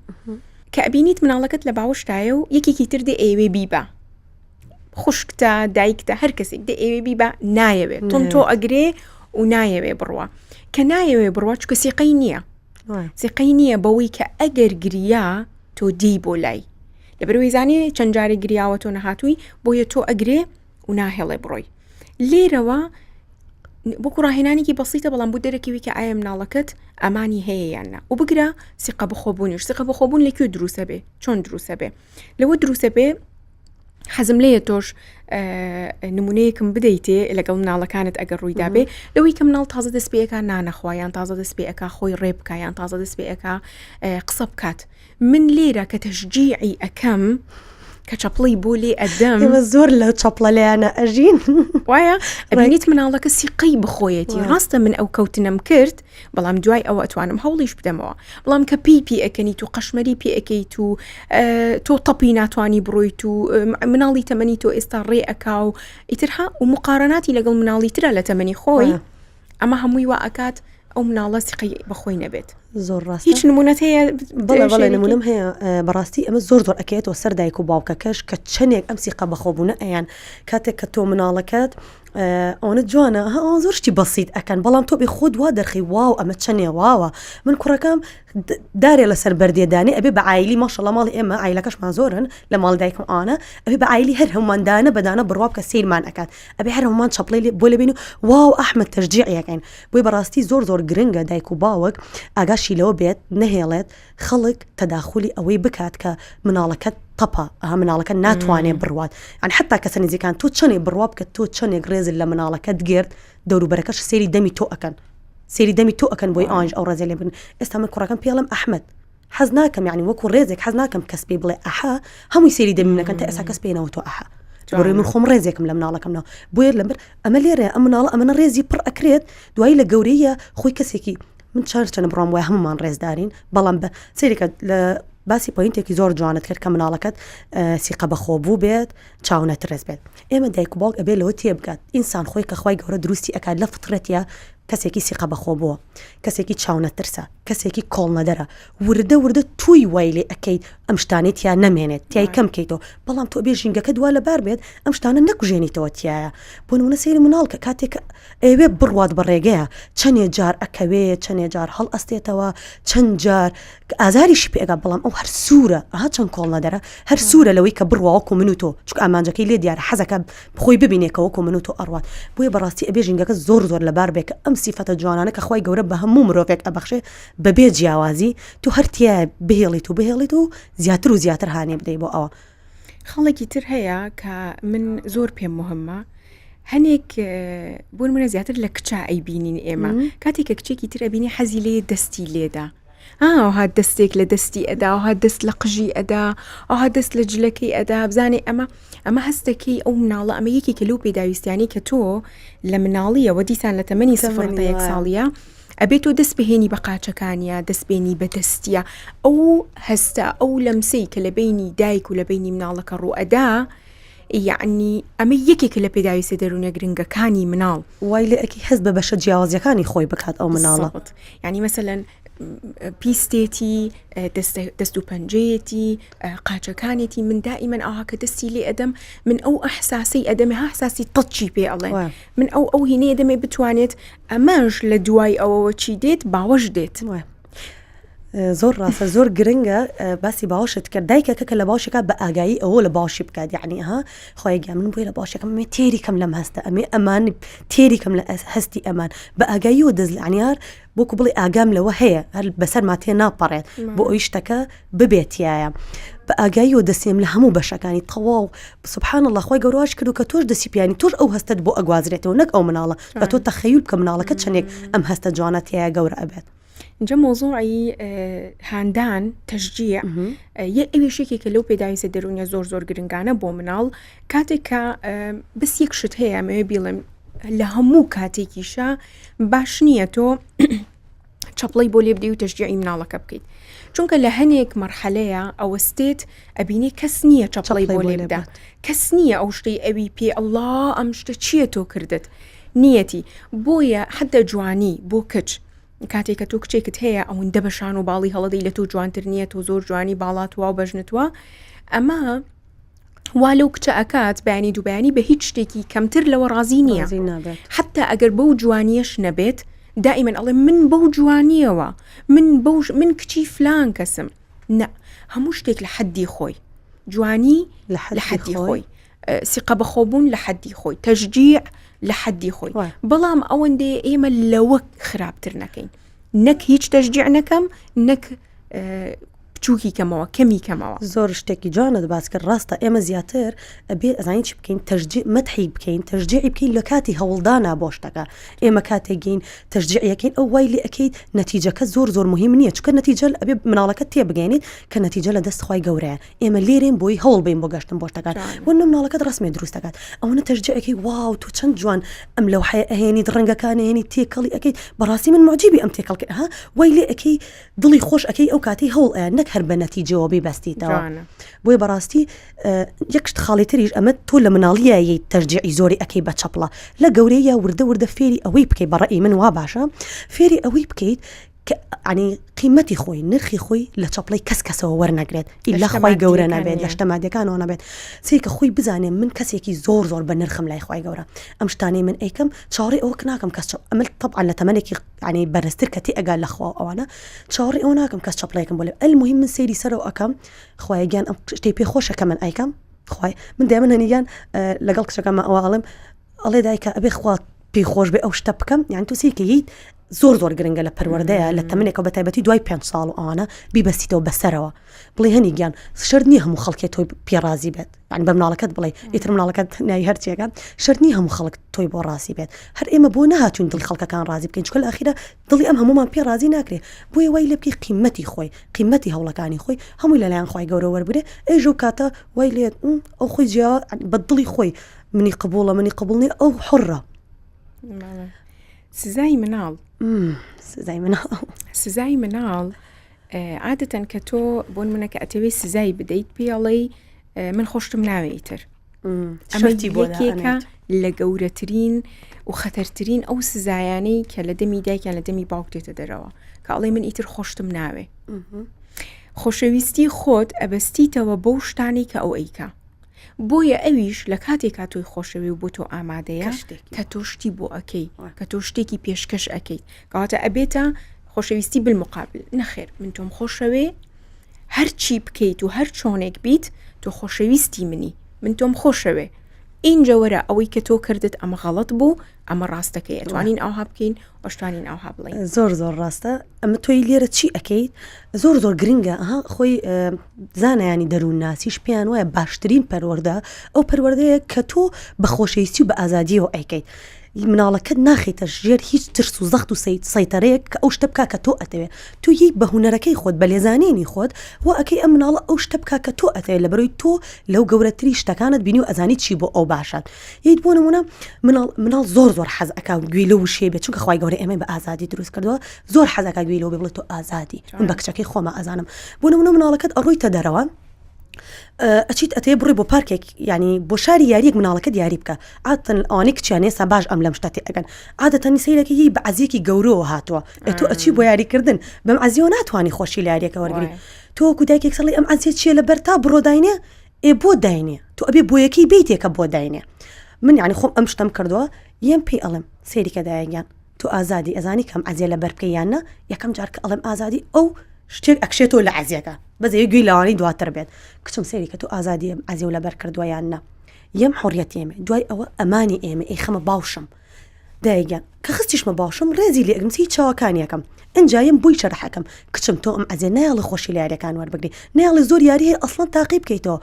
کە ئەبینیت مناڵەکەت لە باوەشتایە و یەکێکی تر دێ ئێوێ بیبە خوشکتە دایکتە هەر کەسێک دێ ئێوێ بیبە نایەوێت تۆ ئەگرێ و نایەوێ بڕوە کە نایەوێ بڕوە چکە سیقەی نییە سیقەی نییە بەوەی کە ئەگەر گریا تۆ دی بۆ لای لەبەرەوەی زانێ چەند جارێک گریاوە تۆ نەهاتووی بۆیە تۆ ئەگرێ و ناهێڵێ بڕۆی لێرەوە بۆکو ڕاهێنانێکی بەسیتە بەڵام بوو دەرەکەوی کە ئایا مناڵەکەت ئەمانی هەیە یاننا و بگرە سیقە بەخۆبوونیش سیقە بەخۆبوون لەکوێ دروسە بێ چۆن دروسە بێ لەوە دروسە بێ حەزم لێیە تۆش نمونەیەکم بدەیتێ لەگەڵ مناڵەکانت ئەگەر ڕوویدا بێ لەوەی کە مناڵ تازە دەست پێەکە نانەخوایان تازە دەست پێەکە خۆی ڕێبکایان تازە دەست پێەکە قسە بکات من لێرە کە تەشجیعی ئەەکەم کە چەپڵی بۆ لێ ئەدەم زۆر لە چەپڵە لایەنە ئەژین وایە ئەبینیت مناڵەکە سیقەی بخۆیەتی ڕاستە من ئەو کەوتنم کرد بەڵام دوای ئەوە ئەتوانم هەوڵیش بدەمەوە بەڵام کە پی ئەەکەنیت و قەشمەری پێ ئەەکەیت و تۆ تەپی ناتوانی بڕۆیت و مناڵی تەمەنی تۆ ئێستا ڕێ ئەکا و ئیترها و مقارناتی لەگەڵ مناڵی ترە لە تەمەنی خۆی ئەمە هەمووی وا ئەکات ئەو مناڵە سیقەی بەخۆی نەبێت زۆر ڕاست هیچ نمونەت هەیە بەڵێ نمونم هەیە بەڕاستی ئەمە زۆر ئەکەێتەوە سەر دایک و باوکەکەش کە چەندێک ئەم سیقە بەخۆبوونە ئەیان کاتێک کە تۆ مناڵەکەت ئەوە جوانە زۆر شتی بەسیت ئەکەن بەڵام تۆ بێ خۆت وا دەرخی واو ئەمە چەندێ واوە من کوڕەکەم دارێ لەسەر بەردێدانی ئەبێ بە عایلی ماشەڵڵا ماڵی ئێمە عیلەکەشمان زۆرن لە ماڵ دایکم ئانە ئەبێ بە عایلی هەر هەموماندانە بەدانە بڕواب کە سیرمان ئەکات ئەبێ هەر هەمومان چەپڵی بۆ لەبین واو ئەحمد تەشجیعیەکەین بۆی بەڕاستی زۆر گرنگە دایک و باوک ئاگاشی لەوە بێت نەهێڵێت خەڵک تەداخلی ئەوەی بکات کە مناڵەکەت تەپە مناڵەکە ناتوانێت بڕوات ئەن حتا کەسە نزیکان تۆ چەنێ بڕواب کە تۆ چەندێک ڕێزت لە مناڵەکەت گرت دەوروبەرەکەش سێری دەمی تۆ ئەکەن سێری دەمی تۆ ئەکەن بۆی ئانج ئەو ڕێزە لێ بن ئێستا من کوڕەکەم پێڵم ئەحمد حەز ناکەم یعنی وەکو ڕێزێک حەز ناکەم کەس پێ بڵێ ئەحا هەمووی سێری دەمی منەکەن تا ئێستا کەس پێنەوە تۆ ئەحا بۆی من خۆم ڕێزێکم لە مناڵەکەمەوە بۆیە لەبەر ئەمە لێرە ئەم مناڵە ئەمەە ڕێزی پڕ ئەکرێت دوایی لە گەورەیە خۆی کەسێکی من چەند بڕام وای هەمومان ڕێزدارین بەڵام بە سێریکە لە باسی پۆینتێکی زۆر جوانت کرد کە مناڵەکەت سیقە بەخۆبوو بێت چاونەت ڕێز بێت ئێمە دایک و باوک ئەبێ لەوە تێبگات ئینسان خۆی کە خوای گەورە دروستی ئەکات لە فطرەتە کەسێکی سیقە بەخۆبووە کەسێکی چاونەترسە کەسێکی کۆڵ نەدەرە وردە توی وای لێ ئەەکەیت ئەم شتانێت یا نەمێنێت تیای کەم کەیتەوە بەڵام تۆ بێ ژینگەکە دوا لەبار بێت ئەم شتانە نەکوژێنیتەوە تایە بۆ نمونە سەیری مناڵ کە کاتێک ئەوێ بڕوات بەڕێگەیە چەندێ جار ئەکەوێت چەندێ جار هەڵ ئەستێتەوە چەند جار ئازاریشی پێگا بەڵام ئەو هەر سوورە چەند کۆڵ نەدەرە هەر سوورە لەوەی کە بڕواوەکو من و تۆ چکە ئامانجەکەی لێ دیارە حەزەکە بخۆی ببینێکەوەکو من و تۆ ئەڕوات بۆیە بەڕاستی ئەبێ ژینگەکە زۆر لەبار بێت کە ئەم سیفەتە جوانانە کە خوای گەورە بە هەموو مرۆڤێک ئەبەخشێ بەبێ جیاوازی تو هەرتیە بهێڵیت و زیاتر و زیاتر هانێ بدەی بۆ ئەوە خەڵێکی تر هەیە کە من زۆر پێم مهمە هەنێک بۆ منە زیاتر لە کچا ئەیبینین ئێمە کاتێک کە کچێکی تر ئەبینی حەزی لێ دەستی لێدا ها دەستێک لە دەستی ئەدا و ها دەست لە قژی ئەدا ئەو ها دەست لە جلەکەی ئەدا بزانێ ئەمە هەستەکەی ئەو مناڵە ئەمە یەکی کە لەو پێداویستیانی کە تۆ لە مناڵیەوە دیسان لە تەمەنی 0 تا 1 ساڵیە ئەبێت تۆ دەست بهێنی بە قاچەکانیە دەستبێنی بە دەستیە ئەو هەستە ئەو لەمسەی کە لە بینی دایک و لە بینی مناڵەکە ڕوئەدا یعنی ئەمە یەکێک لە پێداویستە دەرونە گرنگەکانی مناڵ وای لێ ئەکی هەست بە بەشە جیاوازیەکانی خۆی بکات ئەو مناڵە یعنی مەسەلەن پیستێتی دەست و پەنجەیەتی قاچەکانێتی من دائیمەن ئاها کە دەستی لێ ئەدەم من ئەو ئەحساسی ئەدەمێ ئەحساسی تەچی پێ ئەڵێ من ئەو هینەیە دەمێ بتوانێت ئەمەش لە دوای ئەوەوە چی دێت باوەش دێت زۆر ڕاستە زۆر گرنگە باسی باوەشت کرد دایکەکە کە لە باوشەکە بە ئاگایی ئەوە لە باشی بکات یعنی ها خۆیگە من بۆی لە باشەکەم ئەمێ تێری کەم لەم هەستە ئەمێ ئەمان تێری کەم لە هەستی ئەمان بە ئاگایی و دەزلانیار بۆکو بڵێ ئاگام لەوە هەیە هەر بەسەر ماتێ ناپەڕێت بۆ ئەوی شتەکە ببێتیایە بە ئاگایی و دەسێم لە هەموو بەشەکانی تەواو سبحان الله خۆی گەورەش کرد و کە تۆش دەسی پیانی تۆش ئەو هەستت بۆ ئەگوازرێتەوە نەک ئەو مناڵە بە تۆ تەخەیول بکە مناڵەکە چەندێک ئەم هەستە جوانەتیایە گەورە ئەبێت اینجا موضوعی هاندان تشجیع یه ئەویشێکی کە لەو پێداویستە دەرونە زۆر گرنگانە بۆ مناڵ کاتێک کە بەس یەک شت هەیە ئەمەوێ بیڵێم لە هەموو کاتێکیشە باش نییە تۆ چەپڵەی بۆ لێ بدەی و تشجیعی مناڵەکە بکەیت چونکە لە هەنێک مەرحەلەیە ئەوەستێت ئەبینێ کەس نییە چەپڵەی بۆ لێ بدە کەس نییە ئەو شتەی ئەوی پێ ئەڵڵا ئەم شتە چییە تۆ کردت نیەتی بۆیە حدە جوانی بۆ کچ کاتێک کە تۆ کچێکت هەیە ئەوەندە بەشان و باڵی هەڵەدەی لە تۆ جوانتر نییە تۆ زۆر جوانی باڵاتوە و بەژنتوە ئەمە وا لەو کچە ئەکات بەیانی دووبیانی بە هیچ شتێکی کەمتر لەوە ڕازی نییە حتا ئەگەر بەو جوانیەش نەبێت دائیمەن ئەڵێ من بەو جوانیەوە من کچی فلان کەسم نە هەموو شتێک لە حەدی خۆی جوانی لە حەدی خۆی سیقە بەخۆبوون لە حەدی خۆی تەشجیع لە حەدی خۆی بەڵام ئەوەندێ ئێمە لەوە خراپتر نەکەین نەک هیچ تەشجیع نەکەم نەک بچووکی کەمەوە کەمی کەمەوە زۆر شتێکی جوانت باس کرد ڕاستە ئێمە زیاتر ئەبێ ئەزانین چی بکەین تەشجیع مەدحی بکەین تەشجیعی بکەین لە کاتی هەوڵدانا بۆ شتەکە ئێمە کاتێکین تەشجیعیەکەین ئەو وای لێ ئەەکەیت نەتیجەکە زۆر مهم نییە چکە نەتیجە ئەبێ مناڵەکە تێبگەینیت کە نەتیجە لە دەست خۆی گەورەیە ئێمە لێرێن بۆی هەوڵ بین بۆ گەشتن بۆ شتەکان وەنە مناڵەکەت ڕسمێ دروستەکەات ئەوەنە تەشجیعەکەی واو تۆ چەند جوان ئەم لەو حەیە ئەهێنیت ڕەنگەکانە هێنی تێکەڵی ئەەکەی بەڕاستی من معجیبی ئەم تێکەڵکە ها وای لێ ئەەکەی دڵی خۆش ئەەکەی ئەو کاتی هەوڵ نەک هەر بە نەتیجەوە بەستیتەوە بۆی بەڕاستی یەکشت خاڵی تریش ئەمە تۆ لە مناڵیایی تەشجیعی زۆری ئەەکەی بە چەپڵە لە گەورەیە وردە فێری ئەوەی بکەیت بەڕێی من وا باشە فێری ئەوەی بکەیت کە عنی قیمەتی خۆی نرخی خۆی لە چەپڵی کەسەوە وەرنەگرێت ئیلا خۆی گەورە نابێت لە شتە مادیەکانەوە نابێت سێکە خۆی بزانێ من کەسێکی زۆر بە نرخم لای خۆی گەورە ئەم شتانی من ئەیکەم چاڕی ئەوە ناکەم کەس ئەمە طبعا لە تەمەنێکی عنی بەرزتر کە تێ ئەگال لەخوا ئەوانە چاڕی ئەو ناکەم کەس چەپڵێکم بۆ لێ المهم من سێری سەرەوە ئەەکەم خۆیگیان ئەم شتێ پێ خۆشەکە من ئەیکەم خۆی من دێمن هەنیگیان لەگەڵ کچەکەمە ئەوە ئەڵێم ئەڵێ دایکە ئەبێ خوا پێی خۆش بێ ئەو شتە بکەم یان تو سێکەیت زۆر گرنگە لە پەروەردەیە لە تەمەنێکەوە بەتایبەتی دوای 5 ساڵ و ئەوانە بیبەستیتەوە بەسەرەوە بڵێ هەنیگیان شەرت نییە هەموو خەڵکێ تۆی پێڕازی بێت یعنی بە مناڵەکەت بڵێ ئیتر مناڵەکەت نای هەرچیەکان شەرت نییە هەموو خەڵک تۆی بۆ ڕاستی بێت هەر ئێمە بۆ نهاتوین دڵ خەڵکەکان ڕازی بکەین چکە لە ئەخیرە دڵی ئەم هەمومان پێ ڕازی ناکرێت بۆیە وای لێ بکەی قیمەتی خۆی قیمەتی هەوڵەکانی خۆی هەمووی لەلایەن خۆی گەورە وەربرێ ئەیژە کاتە وای لێ ئەو خۆی جیا بە دڵی خۆی منی قبوڵە منی قبوڵنی ئەو حڕە سزای مناڵ سزای مناڵ عادەتەن کە تۆ بۆن منە کە ئەتەوێ سزای بدەیت پێڵێ من خۆشتم ناوێتر ئەمە یەکێکە لە گەورەترین و خەتەرترین ئەو سزایانەی کە لە دەمی دایکیان لە دەمی باوک دێتە دەرەوە کە ئەڵێ من ئیتر خۆشتم ناوێ خۆشەویستی خۆت ئەبەستیتەوە بەو شتانی کە ئەو ئەیکا بۆیە ئەویش لە کاتێکا تۆی خۆشەوی و بۆ تۆ ئامادەیە کە تۆ شتی بۆ ئەەکەی کە تۆ شتێکی پێشکەش ئەەکەیت کەواتە ئەبێتە خۆشەویستی بالمقابل نەخێر من تۆم خۆشەوێ هەر چی بکەیت و هەر چۆنێک بیت تۆ خۆشەویستی منی من تۆم خۆشەوێ اینجا وەرە ئەوەی کە تۆ کردت ئەمە غەڵەت بوو ئەمە ڕاستەکەی ئەتوانین ئەوها بکەین وەشتوانین ئەوها بڵین زۆر ڕاستە ئەمە تۆی لێرە چی ئەەکەیت زۆر گرنگە خۆی زانایانی دەروون ناسیش پێیان وایە باشترین پەروەردە ئەو پەروەردەیە کە تۆ بە خۆشەویستی و بە ئازادیەوە ئەیکەیت مناڵەکەت ناخیتە ژێر هیچ ترس و زەخت و سەیتەرەیەک کە ئەو شتە بکا کە تۆ ئەتەوێ تو یی بە هونەرەکەی خۆت بە لێزانینی خۆت و ئەکەی ئەم مناڵە ئەو شتە بکا کە تۆ ئەتەوێ لە بەرەوەی تۆ لەو گەورەتری شتەکانت بینی و ئەزانی چی بۆ ئەو باشات ییت بۆ نمونە مناڵ زۆر حەز ئەکا گوێ لەو شێ بێت چونکە خوای گەورە ئێمە بە ئازادی دروست کردووە زۆر حەز ئەکا گوێ لەو بێ بڵێت تۆ ئازادی من بە کچەکەی خۆمە ئازانم بۆ نمونە مناڵەکەت ئەڕۆیتە دەرەوە ئەچیت ئەتێ بڕێ بۆ پارکێک ینی بۆ شاری یاریەک مناڵەکە دیاری بکە عادەتەن ئەوانەی کچیانێ سا باش ئەم لەم شتاتی ئەگەن عادەتەنی سەیرەکەی بە عەزیەکی گەورەوە هاتووە تۆ ئەچی بۆ یاریکردن بەم عەزیەوە ناتوانانی خۆشی لە یاریەکە وەرگری تۆ وەکو دایکێک سەڵی ئەم عەزیە چیە لەبەر تا بڕۆ داینێ بۆ داینێ تۆ ئەبێ بۆ یەکەی بیتێکە بۆ داینێ من یعنی خۆم ئەم شتم کردووە یەم پێی ئەڵێم سێریکە دایگیان تۆ ئازادی ئەزانی کەم عەزیە لەبەر بکەی یاننا یەکەم جار کە ئەڵێم ئازادی ئەو شتێک ئەکشێتەوە لە عەزیەکە بەزەوی گوێی لەوانەی دواتر بێت کچم سێری کە تۆ ئازادی عەزیە و لەبەر کردووە یاننا یەم حڕیەت ئێمە دوای ئەوە ئەمانی ئێمە ئەی خەمە باوشم دایگیان کە خستیشمە باشم ڕێزی لێ ئەگرمسی چاوەکانیەکەم ئەنجایم بووی شەرحەکەم کچم تۆ ئەم عەزیە نایڵە خۆشی لە یاریەکان وەربگری نایڵی زۆر یاری هەیە ئەسڵەن تاقی بکەیتەوە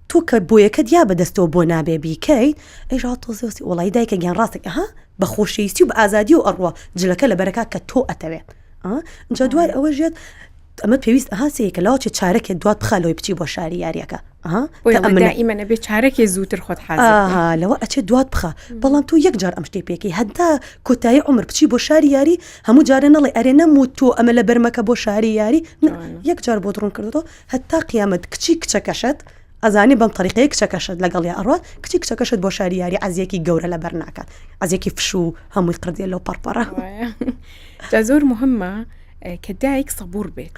تۆ کە بۆیەکەت یا بەدەستەوە بۆ نابێ بیکەیت ئەیژا تۆزیوەسی وڵی دایکە گیان ڕاستێک ئەها بە خۆشەویستی و بە ئازادی و ئەڕوە جلەکە لە بەرەکە کە تۆ ئەتەوێت اینجا دوای ئەوە ژێت ئەمە پێویست هەسەیەکە لاوچێ چارەکێت دوات بخەلەوەی بچی بۆ شاری یاریەکە ئیمەە بێ چارەکێ زووتر خۆت حاضر لەوە ئەچێت دوات بخە بەڵام تۆ یەک جار ئەم شتێ پێکەی هەدا کۆتایی عمر بچی بۆ شاری یاری هەموو جارە نەڵێ ئەرێ نەموت تۆ ئەمە لە بەرمەکە بۆ شاری یاری یەک جار بۆ دڕون کردەوە هەتا قیامەت کچی کچەکەشت ئەزانی بەم طریقەیە کچەکەشت لەگەڵ یا ئەڕات کچی کچەکەشت بۆ شاری یاری عەزیەکی گەورە لە بەر ناکات عەزیەکی فشوو هەمووی قردێ لەو پەرپەڕە زۆر مهمە کە دایک سەبوور بێت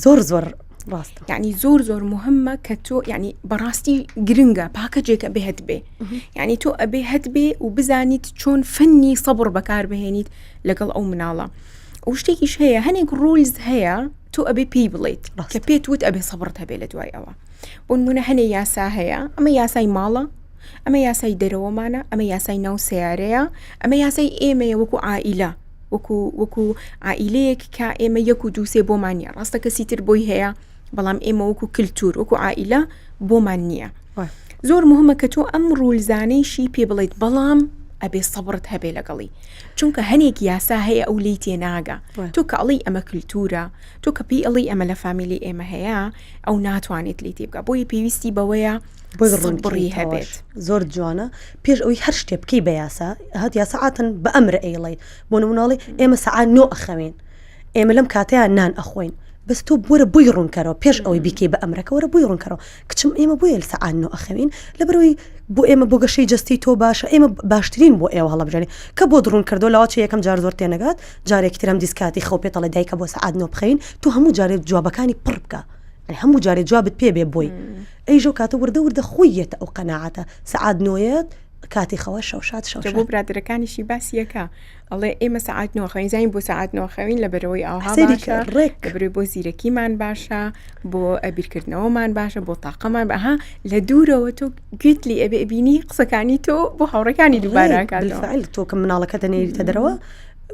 زۆر ڕاستە یعنی زۆر مهمە کە تۆ یعنی بەڕاستی گرنگە پاکەجێکە بێت بێ یعنی تۆ ئەبێ هەت بێ و بزانیت چۆن فنی سەبر بەکار بهێنیت لەگەڵ ئەو مناڵە و شتێکیش هەیە هەنێک ڕولز هەیە تۆ ئەبێ پێی بڵێیت کە پێت وت ئەبێ سەبرت هەبێ لە دوای ئەوە بۆ نمونە هەنێ یاسا هەیە ئەمە یاسای ماڵە ئەمە یاسای دەرەوەمانە ئەمە یاسای ناو سیارەیە ئەمە یاسای ئێمەیە وەکو عائیلە وەکو عائیلەیەک کە ئێمە یەک و دووسێ بۆمان نییە ڕاستە کەسی تر بۆی هەیە بەڵام ئێمە وەکو کلتور وەکو عائیلە بۆمان نییە زۆر مهمە کە تۆ ئەم ڕولزانەیشی پێ بڵێیت بەڵام ئەبێ سەبرت هەبێ لەگەڵی چونکە هەنێک یاسا هەیە ئەو لی تێناگە تۆ کە ئەڵی ئەمە کلتورە تۆ کە پێی ئەڵی ئەمە لە فامیلی ئێمە هەیە ئەو ناتوانێت لی تێ بکە بۆی پێویستی بەوەیە بڕی هەبێت زۆر جوانە پێش ئەوی هەر شتێ بکەی بە یاسا هات یاساعاتن بە ئەمرە ئەیڵێ بۆ نموناڵی ئێمە سەعات 9 ئەخەوێن ئێمە لەم کاتەیە نان ئەخۆین بەس تۆ بۆرە بووی ڕوونکەرەوە پێش ئەوەی بیکەی بە ئەمرەکە وەرە بووی ڕوونکەرەوە کچم ئێمە بۆیە لە سەعات 9 ئەخەوین لەبەرەوەی بۆ ئێمە بۆ گەشەی جستی تۆ باشە ئێمە باشترین بۆ ئێوە هەڵەبژێنی کە بۆ دڕون کردو لەواچە یەکەم جار زۆر تێنەگات جارێکی ترم دیسکاتی خەو پێتەڵێ دایکە بۆ سەعات 9 بخەین تو هەموو جارێک جوابەکانی پڕ بکە هەموو جارێک جوابت پێ بێ بۆی ئەیژە کاتە وردە خۆیەتە ئەو قەناعەتە سەعات 9 کاتی خەوە شەوشات بۆ برادرەکانیشی باسیەکە ئەڵێ ئێمە سەعات 9 خەوین زین بۆ سەعات 9 خەوین لە بەرەوەی ئاوها باشە لەبەرەوەی بۆ زیرەکیمان باشە بۆ ئەبیرکردنەوەمان باشە بۆ تاقەمان بەها لە دوورەوە تۆ گوێت لی ئەبێ بینی قسەکانی تۆ بۆ هاوڕەکانی دووبارەکاتفعل تۆ کە مناڵەکە دەنێریتە دەرەوە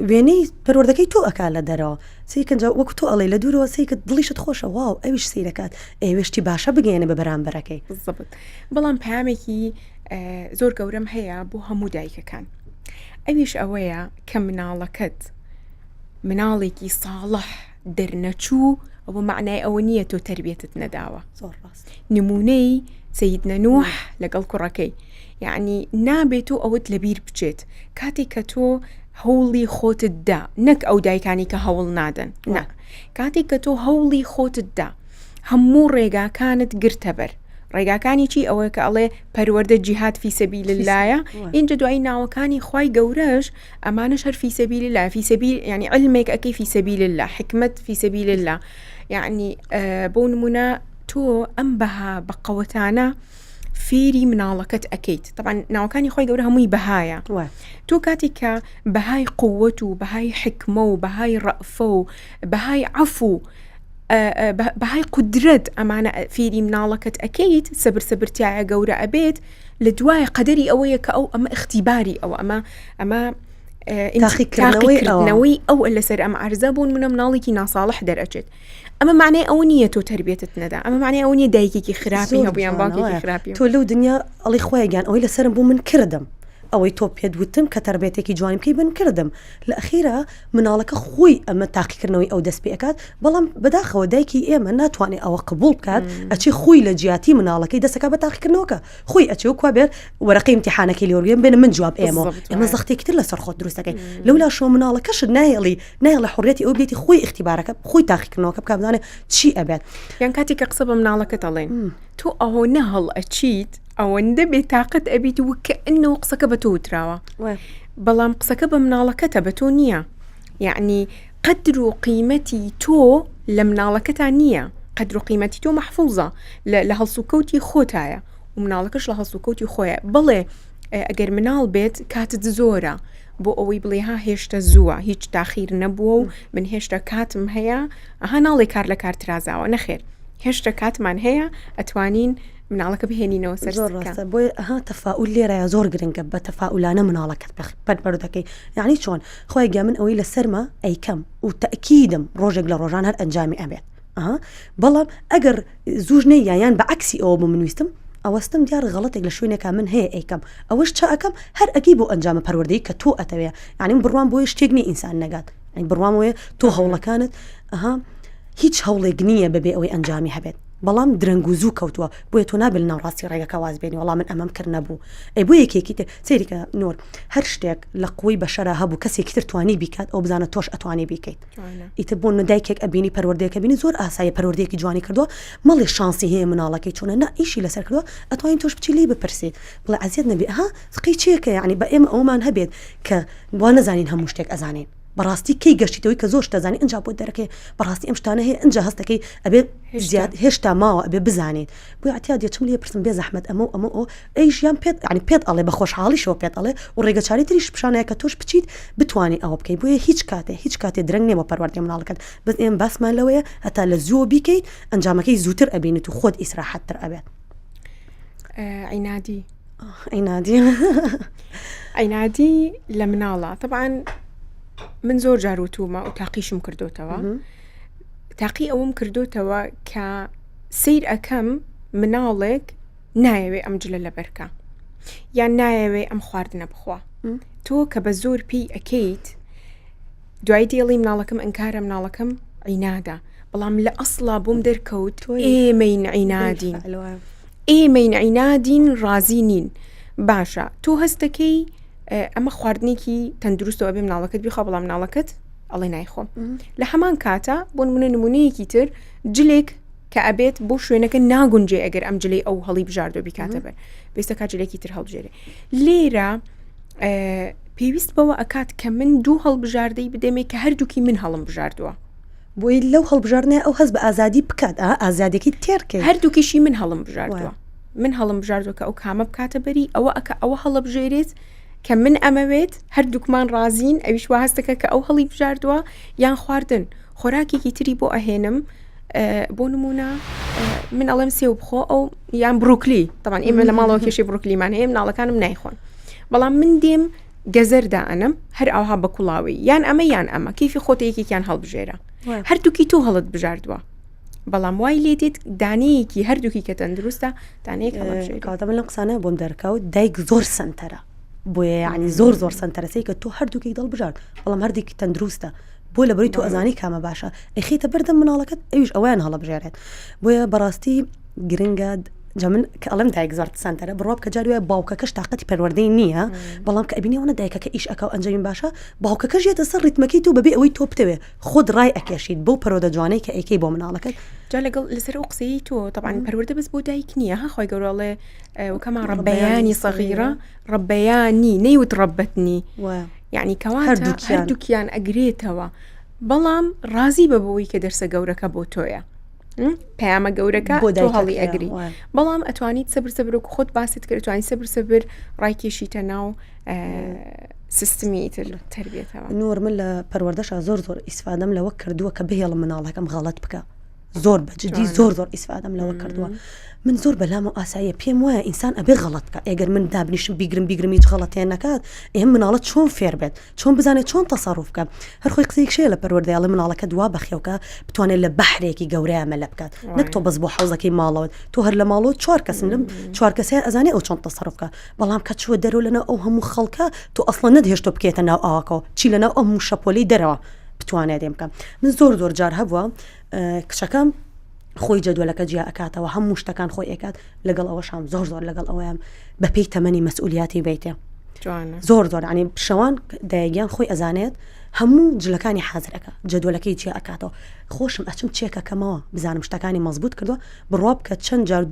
وێنەی پەروەردەکەی تۆ ئەکا لە دەرەوە سیکەنج وەکو تۆ ئەڵێ لە دوورەوە سیکە دڵیشت خۆشە واو ئەویش سیرەکات ئێوێشتی باشە بگەێنە بە بەرامبەرەکەی بەڵام پامێکی زۆر گەورەم هەیە بۆ هەموو دایکەکان ئەویش ئەوەیە کە مناڵەکەت مناڵێکی ساڵح دەرنەچوو ئەوە معنای ئەوە نییە تۆ تربیەتت نەداوە زۆر ڕاست نمونەی سەیدنە نوح لەگەڵ کوڕەکەی یعنی نابێت و ئەوت لەبیر بچێت کاتێک کە تۆ هەوڵی خۆتت دا نەک ئەو دایکانی کە هەوڵ نادەن نا کاتێک کە تۆ هەوڵی خۆتت دا هەموو ڕێگاکانت گرتە بەر ڕێگاکانی چی ئەوەیە کە ئەڵێ پەروەردە جیهاد فی سەبیل اللهە اینجا دوای ناوەکانی خوای گەورەش ئەمانش هەر فی سەبیل الله فی سەبیل یعنی علمێک ئەکەی فی سەبیل الله حکمت فی سەبیل الله یعنی بۆ نمونە تۆ ئەم بەها بە قەوەتانە فێری مناڵەکەت ئەکەیت طبعا ناوەکانی خۆی گەورە هەمووی بەهایە تۆ کاتی کە بەهای قووەت و بەهای حکمە و بەهای ڕەفە و بەهای عەفو بەهای قودرەت ئەمانە فێری مناڵەکەت ئەکەیت سەبرتایە گەورە ئەبێت لە دوای قەدەری ئەوەیە کە ئەو ئەمە اختیباری ئەوە ئەمە تاقیکردنەوەی ئەو لەسەر ئەم عەرزە بوون منە مناڵێکی ناساڵح دەرەچێت ئەمە معنای ئەو نییە تۆ تربیەتت نەدا ئەمە معنای ئەو نیە دایکێکی خراپی هەبوویان باوکێکی خراپی تۆ لەو دنیا ئەڵی خۆیان ئەوەی لەسرم بوو من کردم ئەوەی تۆ پێدوتم کە تربێتێکی جوانی بکەی بن کردم لە ئەخیرە مناڵەکە خۆی ئەمە تاقیکردنەوەی ئەو دەست پێکات بەڵام بەداخەوە دایکی ئێمە ناتوانێت ئەوە قبول بکات ئەچی خۆی لە جیاتی مناڵەکەی دەستەکە بە تاقیکردنەوەکە خۆی ئەچێ و کوابێر وەرەقەی امتحانەکەی لێوەرگێن بێنە من جواب ئێمە زەختێکتر لەسەر خۆت دروستەکەی لەولا شۆ مناڵەکەشت نایڵە حڕێتی ئەو بێتی خۆی اختیبارەکە خۆی تاقیکردنەوەکە بکات بزانێت چی ئەبێت یان کاتی کە قسە بە مناڵەکە دەڵێن تۆ ئەوە نەهەڵ ئەچیت ئەوەندە بێتاقەت ئەبیت وکە ئەنەوە قسەکە بە تۆ وتراوە بەڵام قسەکە بە مناڵەکەتە بە تۆ نییە یعنی قدر و قیمەتی تۆ لە مناڵەکەتان نییە قدر و قیمەتی تۆ مەحفوظە لە هەڵسوکەوتی خۆتایە و مناڵەکەش لە هەڵسوکەوتی خۆیە بڵێ ئەگەر مناڵ بێت کاتت زۆرە بۆ ئەوەی بڵێ ها هێشتا زووە هیچ تاخیر نەبووە و من هێشتا کاتم هەیە ئەها ناڵێ کار لە کار ترازاوە نەخێر هێشتا کاتمان هەیە ئەتوانین مناڵەکە بهێنینەوە سەر ڕاستە بۆی ئەها تەفاعول لێرەیە زۆر گرنگە بە تەفاعولانە مناڵەکەت بەربەر دەکەی یعنی چۆن خۆی گیا من ئەوەی لە سەرمە ئەیکەم و تەکیدم ڕۆژێک لە ڕۆژان هەر ئەنجامی ئەبێت بەڵام ئەگەر زوژنەی یان بە عکسی ئەوە بمنویستم ئەوەستم دیار غەڵەتێک لە شوێنێکا من هەیە ئەیکەم ئەوەش چا ئەەکەم هەر ئەگی بۆ ئەنجامە پەروەردەی کە تۆ ئەتەوێ یعنی بڕوان بۆیە شتێک نی ئینسان نەگات بڕوان وەیە تۆ هەوڵەکانت هیچ هەوڵێک نییە بەبێ ئەوەی ئەنجامی هەبێت بەڵام درەنگ و زوو کەوتووە بۆیە تۆ نابێت ناوڕاستی ڕێگەکە واز بێنی وەڵام من ئەمەم کرد نەبوو ئەی بۆ یەکێکی تر سێریکە نۆر هەر شتێک لە قوی بەشەرە هەبوو کەسێکی تر توانی بیکات ئەو بزانە تۆش ئەتوانی بیکەیت ئیتر بۆ دایکێک ئەبینی پەروەردەیەکە بینی زۆر ئاسایە پەروەردەیەکی جوانی کردووە مەڵی شانسی هەیە مناڵەکەی چۆنە نا ئیشی لەسەر کردووە ئەتوانین تۆش بچی لێ بپرسیت بڵێ عەزیەت نەبێ سقی چیەکە یعنی بە ئێمە ئەومان هەبێت کە وا نەزانین هەموو شتێک ئەزانین بەڕاستی کەی گەشتیتەوەی کە زۆر دەزانانی ئەنج بۆ دەرەکەی بەڕاستی ئەم شتانە هەیە ئەنج هەستەکەی ئەبێ زیاد هێشتا ماوە ئەبێ بزانێت بۆ عتیاد یەچم لێ پرسم بێ زەحمەت ئەمە ئەو ئەی ژیان پێت ینی پێت ئەڵێ بە خۆشحاڵیشەوە پێت ئەڵێ و ڕێگەچاری تریش پیشانەیە کە تۆش بچیت بتوانانی ئەوە بکەیت بۆیە هیچ کاتێ درەنگ نێمە پەروەردەی مناڵەکەت بەس ئێمە باسمان لەوەیە هەتا لە زووە بیکەیت ئەنجامەکەی زووتر ئەبینیت و خۆت ئیسراحەتتر ئەبێت عینادی لە مناڵە طبعاً من زۆر جاروتومە و تاقیشم کردوتەوە تاقی ئەوم کردوتەوە کە سیر ئەەکەم مناڵێک نایەوێ ئەم جلە لە بەرکە یان نایەوێ ئەم خواردنە بخوا تۆ کە بە زۆر پێی ئەکەیت دوای دێڵی مناڵەکەم ئەنکارە مناڵەکەم عینادە بەڵام لە ئەسڵا بۆم دەرکەوت ئێمەین عینادین ڕازی نین باشە تۆ هەستەکەی ئەمە خواردنێکی تەندروستەوە بێ مناڵەکەت بیخوا بەڵام مناڵەکەت ئەڵێ نایخۆم لە هەمان کاتە بۆ نمونەیەکی تر جلێک کە ئەبێت بۆ شوێنەکە ناگونجێ ئەگەر ئەم جلەی ئەو هەڵی بژاردۆ بیکاتە بەر بێستە کا جلێکی تر هەڵبژێرێ لێرە پێویست بەوە ئەکات کە من دوو هەڵبژاردەی بدەمێ کە هەردووکی من هەڵم بژاردووە بۆی لەو هەڵبژاردنە ئەو هەست بە ئازادی بکات ئازادێکی تێرکە هەردووکیشی من هەڵم بژاردووە من هەڵم بژاردووە کە ئەو کامە بکاتە بەری ئەوە هەڵە بژێرێت کە من ئەمەوێت هەردووکمان ڕازین ئەویش وا هەستەکە کە ئەو هەڵی بژاردووە یان خواردن خۆراکێکی تری بۆ ئەهێنم بۆ نمونە من ئەڵێم سێو بخۆ ئەو یان بروکلی طبعاً ئێمە لە ماڵەوە کێشی بروکلیمان هەیە مناڵەکانم نایخۆن بەڵام من دێم گەزەردا ئەنم هەر ئەوها بە کوڵاوی یان ئەمە کیفی خۆتەیەکێکیان هەڵبژێرە هەردووکی تۆ هەڵت بژاردووە بەڵام وای لێ دێت دانەیەکی هەردووکی کە تەندروستە دانەیەک کاتە من لە قسانە بۆم دەرکەوت دایک زۆر سنتەرە بۆیە یعنی زۆر سنتەرەسەی کە تۆ هەردووکی دڵبژارد بەڵام هەردێکی تەندروستە بۆ لە بەری تۆ ئەزانی کامە باشە ئەخیتە بەردەم مناڵەکەت ئەویش ئەویان هەڵەبژێرێت بۆیە بەڕاستی گرنگە من کە ئەڵم دایک زۆر سنتەرە بڕۆ کە جاروێ باوکەکەش تااقەتی پەروەردەی نییە بەڵام کە ئەبینیەوە دایکەکە ئیش ئەکە ئەنجەمی باشە باوکەکەش یێتە سەر ڕیتمەکەی تۆ بەبێ ئەوەی تۆ بتەوێ خۆت ڕای ئەکێشیت بۆ پەرۆدە جوانەی کە ئەیکەی بۆ مناڵەکەت جا لەگەڵ لەسەر ئەو قسەی تۆ طبعاً پەروەردە بەس بۆ دایک نییە خۆی گەورەڵێ وکەما ڕەبەیانی سەغیرە ڕەبەیانی نەیوت ڕەبەتنی یعنی کەواتە هەردووکیان ئەگرێتەوە بەڵام ڕازی بە بۆی کە دەرسە گەورەکە بۆ تۆیە پەیامە گەورەکە تۆ هەڵی ئەگری بەڵام ئەتوانیت سەبر و خۆت باست کرد توانانی سەبر ڕایکێشیتە ناو سیستمی تر تربیەتەوە نۆر من لە پەروەردەشە زۆر ئیسفادەم لەوە کردووە کە بهێڵم مناڵەکەم غەڵەت بکە زۆر بەجددی زۆر ئیسفادەم لەوە کردووە. من زۆر بەلام و ئاساییە پێم وایە ئینسان ئەبێ غەڵەتکە ئەگەر من دابنیشم بیگرم هیچ غەڵەتیان نەکات ئێم مناڵەت چۆن فێر بێت چۆن بزانێت چۆن تەسەڕوف بکە هەر خۆی قسەیەک شەیە لە پەروەردەیاڵە مناڵەکە دوا بەخێوکە بتوانێت لە بەحرێکی گەورەیە مەلە بکات نەک تۆ بەس بۆ حەوزەکەی ماڵەوە تۆ هەر لە ماڵەوە 4 کەسن لەم 4 کەسیان ئەزانێ ئەو چۆن تەسەڕوف بکە بەڵام کە چوە دەرەوە لەناو ئەو هەموو خەڵکە تۆ ئەسڵەن نەدهێشتۆ بکێتە ناو ئاواکەوە چی لەناو ئەو هەموو شەپۆلەی دەرەوە بتوانێت دێم بکەم. من زۆر جار هەبووە کچەکەم خۆی جەدوەلەکە جیا ئەکاتەوە هەموو شتەکان خۆی ئەکات لەگەڵ ئەوەشام زۆر لەگەڵ ئەوەیان بەپێی تەمەنی مەسئولیاتی بیتێ زۆر عنی شەوان دایگیان خۆی ئەزانێت هەموو جلەکانی حازرەکە جەدوەلەکەی جیا ئەکاتەوە خۆشم ئەچم چێکەکەمەوە بزانم شتەکانی مەزبوط کردووە بڕوا بکە چەند جار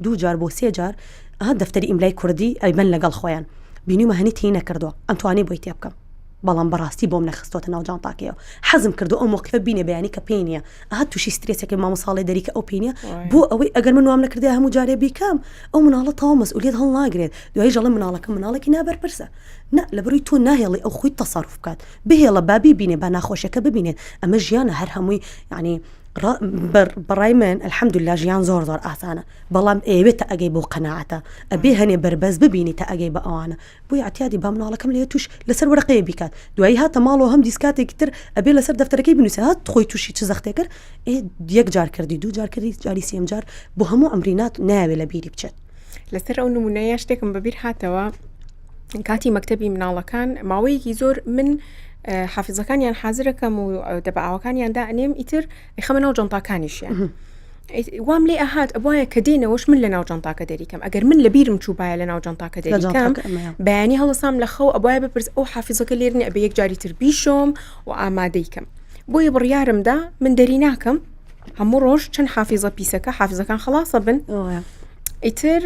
دوو جار بۆ 3 جار دەفتەری ئیملای کوردی ئەیبەن لەگەڵ خۆیان بینیمە هەنی تی نەکردووە ئەمتوانی بۆی تێ بکەم بەڵام بەڕاستی بۆم نەخستۆتە ناو جانتاکەوە حەزم کردو ئەو موقفە بینێ بەیانی کە پێینە تووشی سترێسێکی مامۆساڵی دەریکە ئەو پێینە بۆ ئەوەی ئەگەر من وام نەکردێ هەموو جارێ بیکەم ئەو مناڵە تاوا مەسئولیت هەڵ ناگرێت دوای ژەڵە مناڵێکی نابەرپرسە نه لەبەروی تۆ ناهێڵی ئەو خۆی تەسەڕوف بکات بهێڵە بابی بینێ با ناخۆشیەکە ببینێت ئەمە ژیانە هەر هەمووی یعنی بەڕای من الحەمدوللا ژیان زۆر ئاسانە بەڵام ئێوێتە ئەگەی بۆ قەناعەتە ئەبێ هەنێ بەربەز ببینی تا ئەگەی بە ئەوانە بۆی عتیادی با مناڵەکەم لێ توش لەسەر وەرەقەیە بیکات دوایی هاتە ماڵەوە هەم دیسکاتێکی تر ئەبێ لەسەر دەفتەرەکەی بنووسێ هات خۆی تووشی چ زەختێ کرد 1 جار کردی 2 جار کردی جاری 3 جار بۆ هەموو ئەمرینات ناوێ لە بیری بچێت لەسەر ئەو نمونەیە شتێکم بەبیر هاتەوە کاتی مەکتەبی مناڵەکان ماوەیەکی زۆر من حافظەکانیان حازرەکەم و دەبعاوەکانیان دائنێم ئیتر ئەخەمەنەوە جانتاکانیشیان وام لێ ئەهات ئەوایە کە دێنەوەش من لە ناو جانتاکە دەریکەم ئەگەر من لە بیرم چووبایە لە ناو جانتاکە دەریکەم بەیانی هەڵەسام لە خەو ئەوایە بپرس ئەو حافظەکە لێرنی ئەبێ 1 جاری تر بیشۆم و ئامادەیکەم بۆیە بڕیارمدا من دەری ناکەم هەموو ڕۆژ چەند حافظە پیسەکە حافظەکان خلاصە بن ئیتر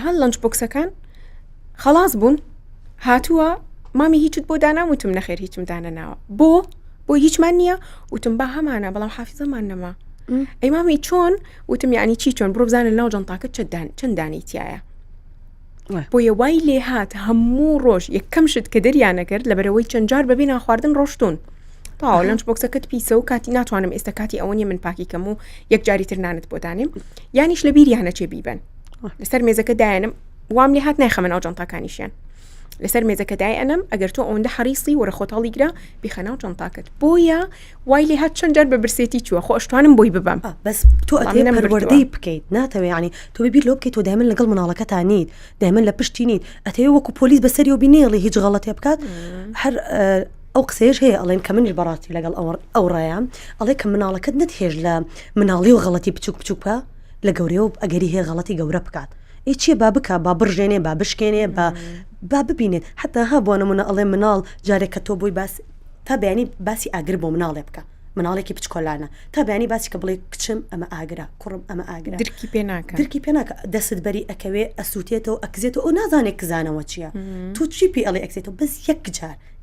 هەڵ لەنچ بۆکسەکان خلاص بوون هاتووە مامی هیچت بۆ داناموتم نەخێر هیچم دانەناوە بۆ هیچمان نییە وتم با هەمانە بەڵام حافظەمان نەما ئەی مامی چۆن وتم یعنی چی چۆن بڕۆ بزانە ناو جانتاکە چەند دانیتیایە بۆیە وای لێ هات هەموو ڕۆژ یەکەم شت کە دەریان نەکرد لەبەرەوەی چەند جار بەبێ ناخواردن ڕۆشتون تاوە لەنچ بۆکسەکەت پیسە و کاتی ناتوانم ئێستا کاتی ئەوە نیە من پاکیکەم و 1 جاری تر نانت بۆ دانێم یانیش لە بیریانە چێ بیبن لەسەر مێزەکە دایانم وام لێ هات نایخەمە ناو جانتاکانیشیان لەسەر مێزەکە دایانم ئەگەر تۆ ئەوەندە حەریصی وەرە خۆتاڵی گرا بیخە ناو جانتاکەت بۆیە وای لێ هات چەند جار بە برسێتی چووە خۆ ئەشتوانم بۆی ببەم بەس تۆ ئەتێ پەروەردەی بکەیت ناتەوێ ینی تۆ ببیر لۆ بکەیت تۆ دایمەن لەگەڵ مناڵەکەتان نیت دایمەن لە پشتی نیت ئەتەوێ وەکو پۆلیس بەسەری و بینێڵی هیچ غەڵەتێ بکات هەر ئەو قسەیەش هەیە ئەڵێن کە منیش بەڕاستی لەگەڵ ئەو ڕایان ئەڵێ کە مناڵەکەت نەتهێژ لە مناڵی و غەڵەتی بچووک بکە لە گەورەوە ئەگەری هەیە غەڵەتی گەورە بکات چیە با بکە با بڕژێنێ با بشکێنێ با ببینێت حتا هەبووە نمونە ئەڵێ مناڵ جارێک کە تۆ بۆی تا بەیانی باسی ئاگر بۆ مناڵێ بکە مناڵێکی بچکۆلانە تا بەیانی باسی کە بڵێ کچم ئەمە ئاگرە کوڕم ئەمە ئاگرە درکی پێ ناکە دەست بەری ئەکەوێ ئەسووتێتەوە ئەکزێتەوە ئەو نازانێت کزانەوە چییە تۆ چی پێ ئەڵێ ئەکسێتەوە بەس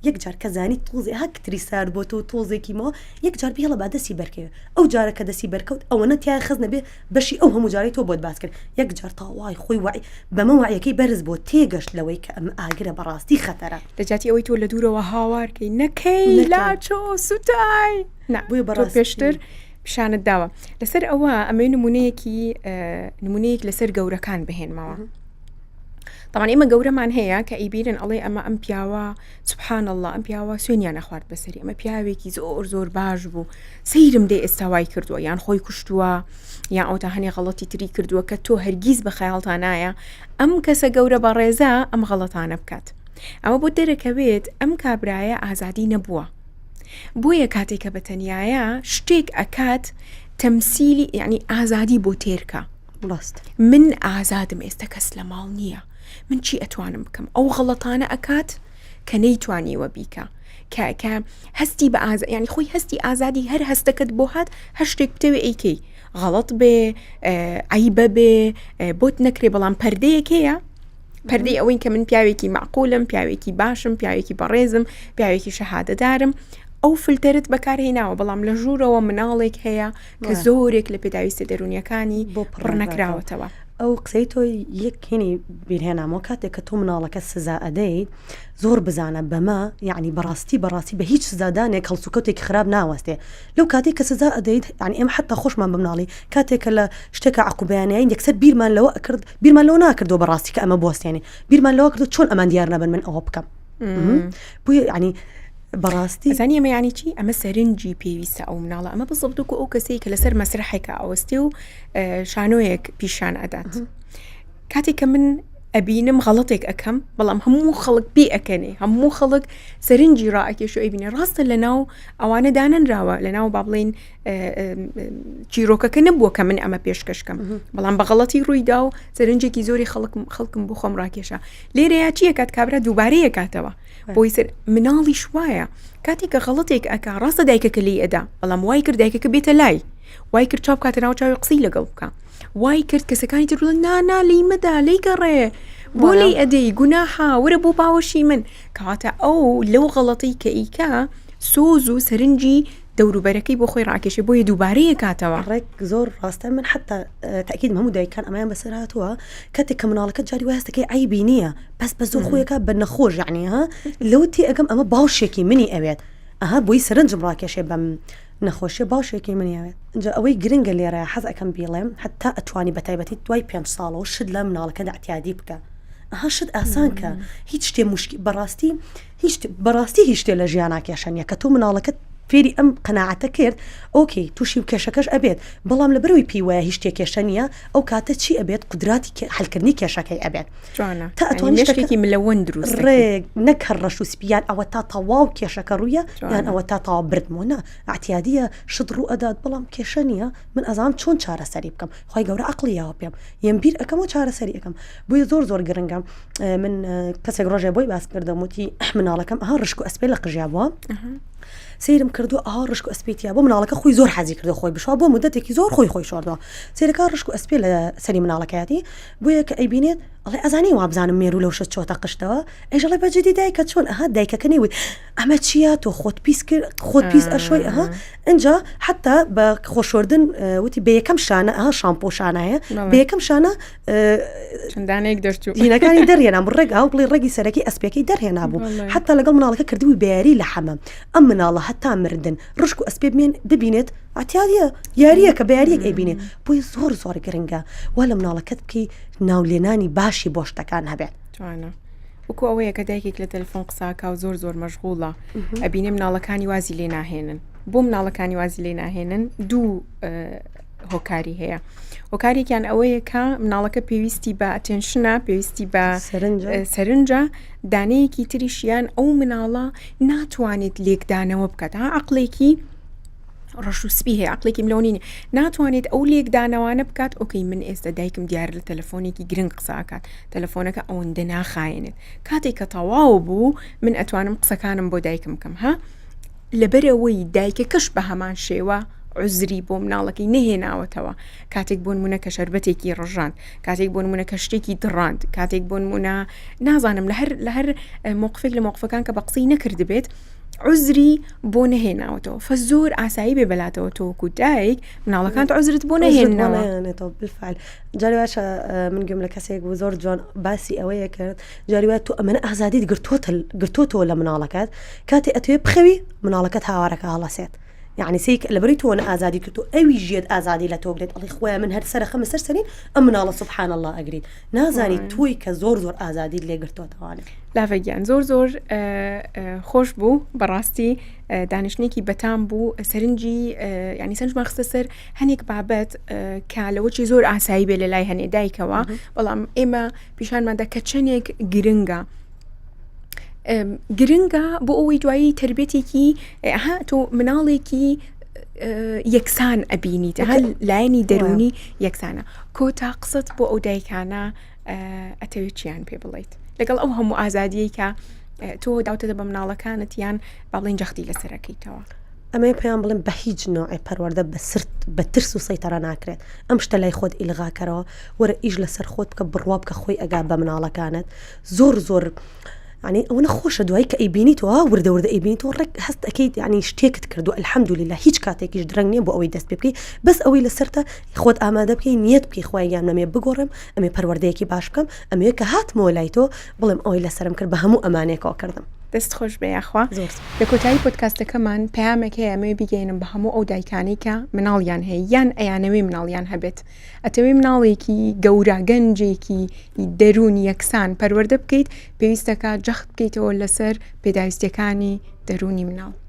1 جار کە زانی تۆزێ هەکتری سار بۆ تۆ تۆزێکیمەوە 1 جار بێڵە با دەسی بەرکەوێ ئەو جارە کە دەسی بەرکەوت ئەوە نەتیای خەز نەبێ بەشی ئەو هەموو جارەی تۆ بۆت باس کرد 1 جار تاوای خۆی وعی بەمە وعیەکەی بەرز بۆ تێگەشت لەوەی کە ئەم ئاگرە بەڕاستی خەتەرە دەجاتی ئەوەی تۆ لە دوورەوە هاوارکەی نەکەی لاچۆ سوتای بۆی بەڕاست پێشتر پیشانت داوە لەسەر ئەوە ئەمە نمونەیەک لەسەر گەورەکان بهێنمەوە طبعا ئێمە گەورەمان هەیە کە ئیبیرن ئەڵێ ئەمە ئەم پیاوە سبحان الله ئەم پیاوە سوێنیان نەخوارد بەسەری ئەمە پیاوێکی زۆر باش بوو سەیرم دێ ئێستاوای کردووە یان خۆی کوشتووە یان ئەو تا هەنێ غەڵەتی تری کردووە کە تۆ هەرگیز بە خەیاڵتان نایە ئەم کەسە گەورە بە ڕێزە ئەم غەڵەتانە بکات ئەمە بۆ دەرەکەوێت ئەم کابرایە ئازادی نەبووە بۆیە کاتێک کە بەتەنیایە شتێک ئەکات تەمسیلی یعنی ئازادی بۆ تێرکە من ئازادم ئێستا کەس لە ماڵ نییە من چی ئەتوانم بکەم ئەو غەڵەتانە ئەکات کە نەیتوانیوە بیکە کە هەستی بە یعنی خۆی هەستی ئازادی هەر هەستەکەت بۆ هات هەر شتێک بتەوێ ئەیکەی غەڵەت بێ عیبە بێ بۆت نەکرێ بەڵام پەردەیەکەیە پەردەی ئەوەی کە من پیاوێکی معقولم پیاوێکی باشم پیاوێکی بەڕێزم پیاوێکی شەهادەدارم ئەو فلترت بەکارهێناوە بەڵام لە ژوورەوە مناڵێک هەیە کە زۆرێک لە پێداویستە دەرونیەکانی پڕ نەکراوەتەوە ئەو قسەی تۆ یەک هینی بیرهێنامەوە کاتێک کە تۆ مناڵەکە سزا ئەدەیت زۆر بزانە بەمە یعنی بەڕاستی بە هیچ سزادانێک هەڵسوکەوتێکی خراپ ناوەستێ لەو کاتێک کە سزا ئەدەیت یعنی ئێمە حتا خۆشمان بمناڵی کاتێکە لە شتێکە عقوبیانیین یەکسەر بیرمان لەوە ناکردو بەڕاستی کە ئەمە بۆستێنێ بیرمان لەوە کردو چۆن ئەمان دیار نەبن من ئەوە بکەم بۆیە یعنی بەڕاستی زانی ئەمە ینی چی ئەمە سەرنجی پێویستە ئەو مناڵە ئەمە بزڵبدوکە ئەو کەسەی کە لەسەر مەسرحێکە ئەوەستی و شانۆیەک پیشان ئەدات کاتێک کە من ئەبینم غەڵەتێک ئەەکەم بەڵام هەموو خەڵک پێ ئەەکەنێ هەموو خەڵک سەرنجی ڕائەکێش و ئەبینێ ڕاستە لەناو ئەوانە دانەنراوە لەناو با بڵێن چیرۆکەکە نەبووە کە من ئەمە پێشکەشکەم بەڵام بە غەڵەتی ڕوویدا و سەرنجێکی زۆری خەڵکم بۆ خۆم ڕاکێشە لێرەیە چیە کات کابرا دووبارەیە کاتەوە بۆی سەر مناڵی شوایە کاتێک کە غەڵەتێک ئەکا ڕاستە دایکەکە لی ئەدا بەڵام وای کرد دایکەکە بێتە لای وای کرد چاو کاتە ناو چاوی قسەی لەگەڵ بکە وای کرد کەسەکانی تر نانا لی مەدا لی گەڕێ بۆ لی ئەدەی گوناحا وەرە بۆ باوەشی من کەواتە ئەو لەو غەڵەتەی کە ئیکا سۆز و سەرنجی دەوروبەرەکەی بۆ خۆی ڕاکێشێ بۆیە دووبارەیە کاتەوە ڕێک زۆر ڕاستە من حتا تاکید هەموو دایکان ئەمایان بەسەر هاتووە کاتێک کە مناڵەکە جاری وایستەکەی عیبی نییە بەس بە زۆر خۆیەکە بە نەخۆش یعنی ها لەوتی ئەگەم ئەمە باوشێکی منی ئەوێت بۆی سەرنجم ڕاکێشێ بەم نەخۆشیە باشێکی منیاوێت اینجا ئەوەی گرنگە لێرە حەز ئەەکەم بیڵێم حتا ئەتوانی بەتایبەتی دوای 5 ساڵەوە شت لە مناڵەکە داعتیادی بکە شت ئاسان کە هیچ شتێ مشکی بەڕاستی هیچ شتێ لە ژیان ناکێشەنیە کە تۆ مناڵەکەت فێری ئەم قەناعەتە کرد ئۆکەی تووشی و کێشەکەش ئەبێت بەڵام لە بەرەوەی پێی وایە هیچ شتێ کێشە نیە ئەو کاتە چی ئەبێت قدراتی حلکردنی کێشەکەی ئەبێت تا ئەتوانێشتێکی ملەوەن دروست ڕێک نەک هەر ڕەش و سپیان ئەوە تا تەواو کێشەکە ڕوویە یان ئەوە تا تاوا بردمۆنە ئاعتیادیە شت ڕوو ئەدات بەڵام کێشە نییە من ئەزانم چۆن چارەسەری بکەم خۆی گەورە عەقڵیەوە پێم یم بیر ئەەکەمەوە چارەسەری ئەەکەم بۆیە زۆر گرنگە من کەسێک ڕۆژێ بۆی باس کردم وتی مناڵەکەم ڕشک و ئەسپێ لە قژیا بووە سیرم کردو ڕشک و ئەسپێتیا بۆ مناڵەکە خۆی زۆر حەزی کردو خۆی بشوا بۆ مدەتێکی زۆر خۆی شۆردەوە سیرەکە ڕشک و ئەسپێ لە سەری مناڵەکەیاتی بۆیە کە ئەیبینێت ئەڵێ ئەزانی وابزانم مێرو لەو شت چۆتە قشتەوە ئەیژەڵێ بەجددی دایکە چۆن دایکەکە نەیوت ئەمە چییە تۆ خۆت پیس کرد خۆت پیس ئەشۆی اینجا حتا بە خۆشوردن وتی بە یەکەم شانە شامپۆ شانایە بە یەکەم شانە چندانێک دەرچوو هینەکانی دەرهێنا ڕێک بڵێ ڕێگی سەرەکی ئەسپێکی دەرهێنا بوو حتا لەگەڵ مناڵەکە کردووی بەیاری لە حەمەم ئەم مناڵە هەتا مردن ڕشک و ئەسپێ ببینێت ئاتیادیە یاریە کە بە یاریەک ئەیبینێ بۆی زۆر گرنگە وا لە مناڵەکەت بکەی ناولێنانی باشی بۆ شتەکان هەبێت وەکو ئەوەیە کە دایکێک لە تەلەفۆن قساکە و زۆر مەشغوڵە ئەبینێ مناڵەکانی وازی لێ ناهێنن بۆ مناڵەکانی وازی لێ ناهێنن دوو هۆکاری هەیە هۆکارێکیان ئەوەیە کە مناڵەکە پێویستی بە ئەتێنشنە پێویستی بە سەرنجە دانەیەکی تریشیان ئەو مناڵە ناتوانێت لێکدانەوە بکات عەقڵێکی ڕەش و سپی هەیە عەقڵێکی ملۆنینی ناتوانێت ئەو لێکدانەوانە بکات ئۆکەی من ئێستا دایکم دیار لە تەلەفۆنێکی گرنگ قساکات تەلەفۆنەکە ئەوەندە ناخایێنێت کاتێک کە تەواو بوو من ئەتوانم قسەکانم بۆ دایکم بکەم لەبەرەوەی دایکەکەش بە هەمان شێوە عزری بۆ مناڵەکەی نەهێناوەتەوە کاتێک بۆ نمونە کە شەربەتێکی ڕژاند کاتێک بۆ نمونە کە شتێکی دڕاند کاتێک بۆ نمونە نازانم لە هەر موقفێک لە موقفەکان کە بە قسەی نەکرد بێت عزری بۆ نەهێناوەتەوە زۆر ئاسایی بێ بەلاتەوە تۆکو دایک مناڵەکان عزرت بۆ نەهێنێتەوە بالفعل جاری واشە من گوێم لە کەسێک بوو زۆر جوان باسی ئەوەیە کرد جاری وای تۆ ئەمەنە ئازادیت گرتۆتەوە لە مناڵەکەت کاتێ ئەتوێ بخەوی مناڵەکەت هاوارەکە هەڵەسێت يعني سيك لبري تو أنا أزادي كتو أوي جيد أزادي لا توقلت الله إخويا من هاد سنة 5 سنين أمن الله سبحان الله أقريد نازاني توي كزور أزادي اللي قرتو تواني لا فجأة زور خوش بو براستي دانشنيكي بتام بو سرنجي يعني سنج ما خسر هنيك بابت كالوشي زور عسايبة للاي هني دايكوا والله إما بيشان ما دا كتشنيك جرينجا گرنگە بۆ ئەوەی دوایی تربێتێکی تۆ مناڵێکی یەکسان ئەبینیت لایەنی دەرونی یەکسانە کۆتا قسەت بۆ ئەو دایکانە ئەتەوێت چیان پێ بڵیت لەگەڵ ئەو هەموو ئازادیەکە تۆ داوتەدە بە مناڵەکانت یان باڵێن جەختی لەسەرەکەیتەوە ئەمە پێیان بڵێن بە هیچ نوعی پەروەردە بە ترس و سەیطرە ناکرێت ئەم شتە لای خۆت ئیلغاکەرەوە وەرە ئیش لەسەر خۆت بکە بڕوا بکە خۆی ئەگا بە مناڵەکانت زۆر يعني ئەوە نەخۆشە دوایی کە ئەیبینیتەوە وردە ئەیبینیتەوە ڕێک هەست ئەەکەیت ینی شتێکت کردو الحەمدولله هیچ کاتێکیش درەنگ نییە بۆ ئەوەی دەست پێ بکەی بەس ئەوەی لەسەرتە خۆت ئامادە بکەی نیەت بکەی خوای گیان ئەمێ بگۆڕم ئەمێ پەروەردەیەکی باش بکەم ئەمێ کە هاتمەوە لای تۆ بڵێم ئەوەی لەسرم کرد بە هەموو ئەمانێکەوە کردم. دەست خۆش بێ یاخوا زۆر لە کۆتایی پۆدکاستەکەمان پەیامێک هەیە ئەمەوێ بیگەینم بە هەموو ئەو دایکانی کە مناڵیان هەیە یان ئەیانەوەی مناڵیان هەبێت ئەتەوەی مناڵێکی گەورە گەنجێکی دەرونی یەکسان پەروەردە بکەیت پێویستەکە جەخت بکەیتەوە لەسەر پێداویستیەکانی دەرونی مناڵ.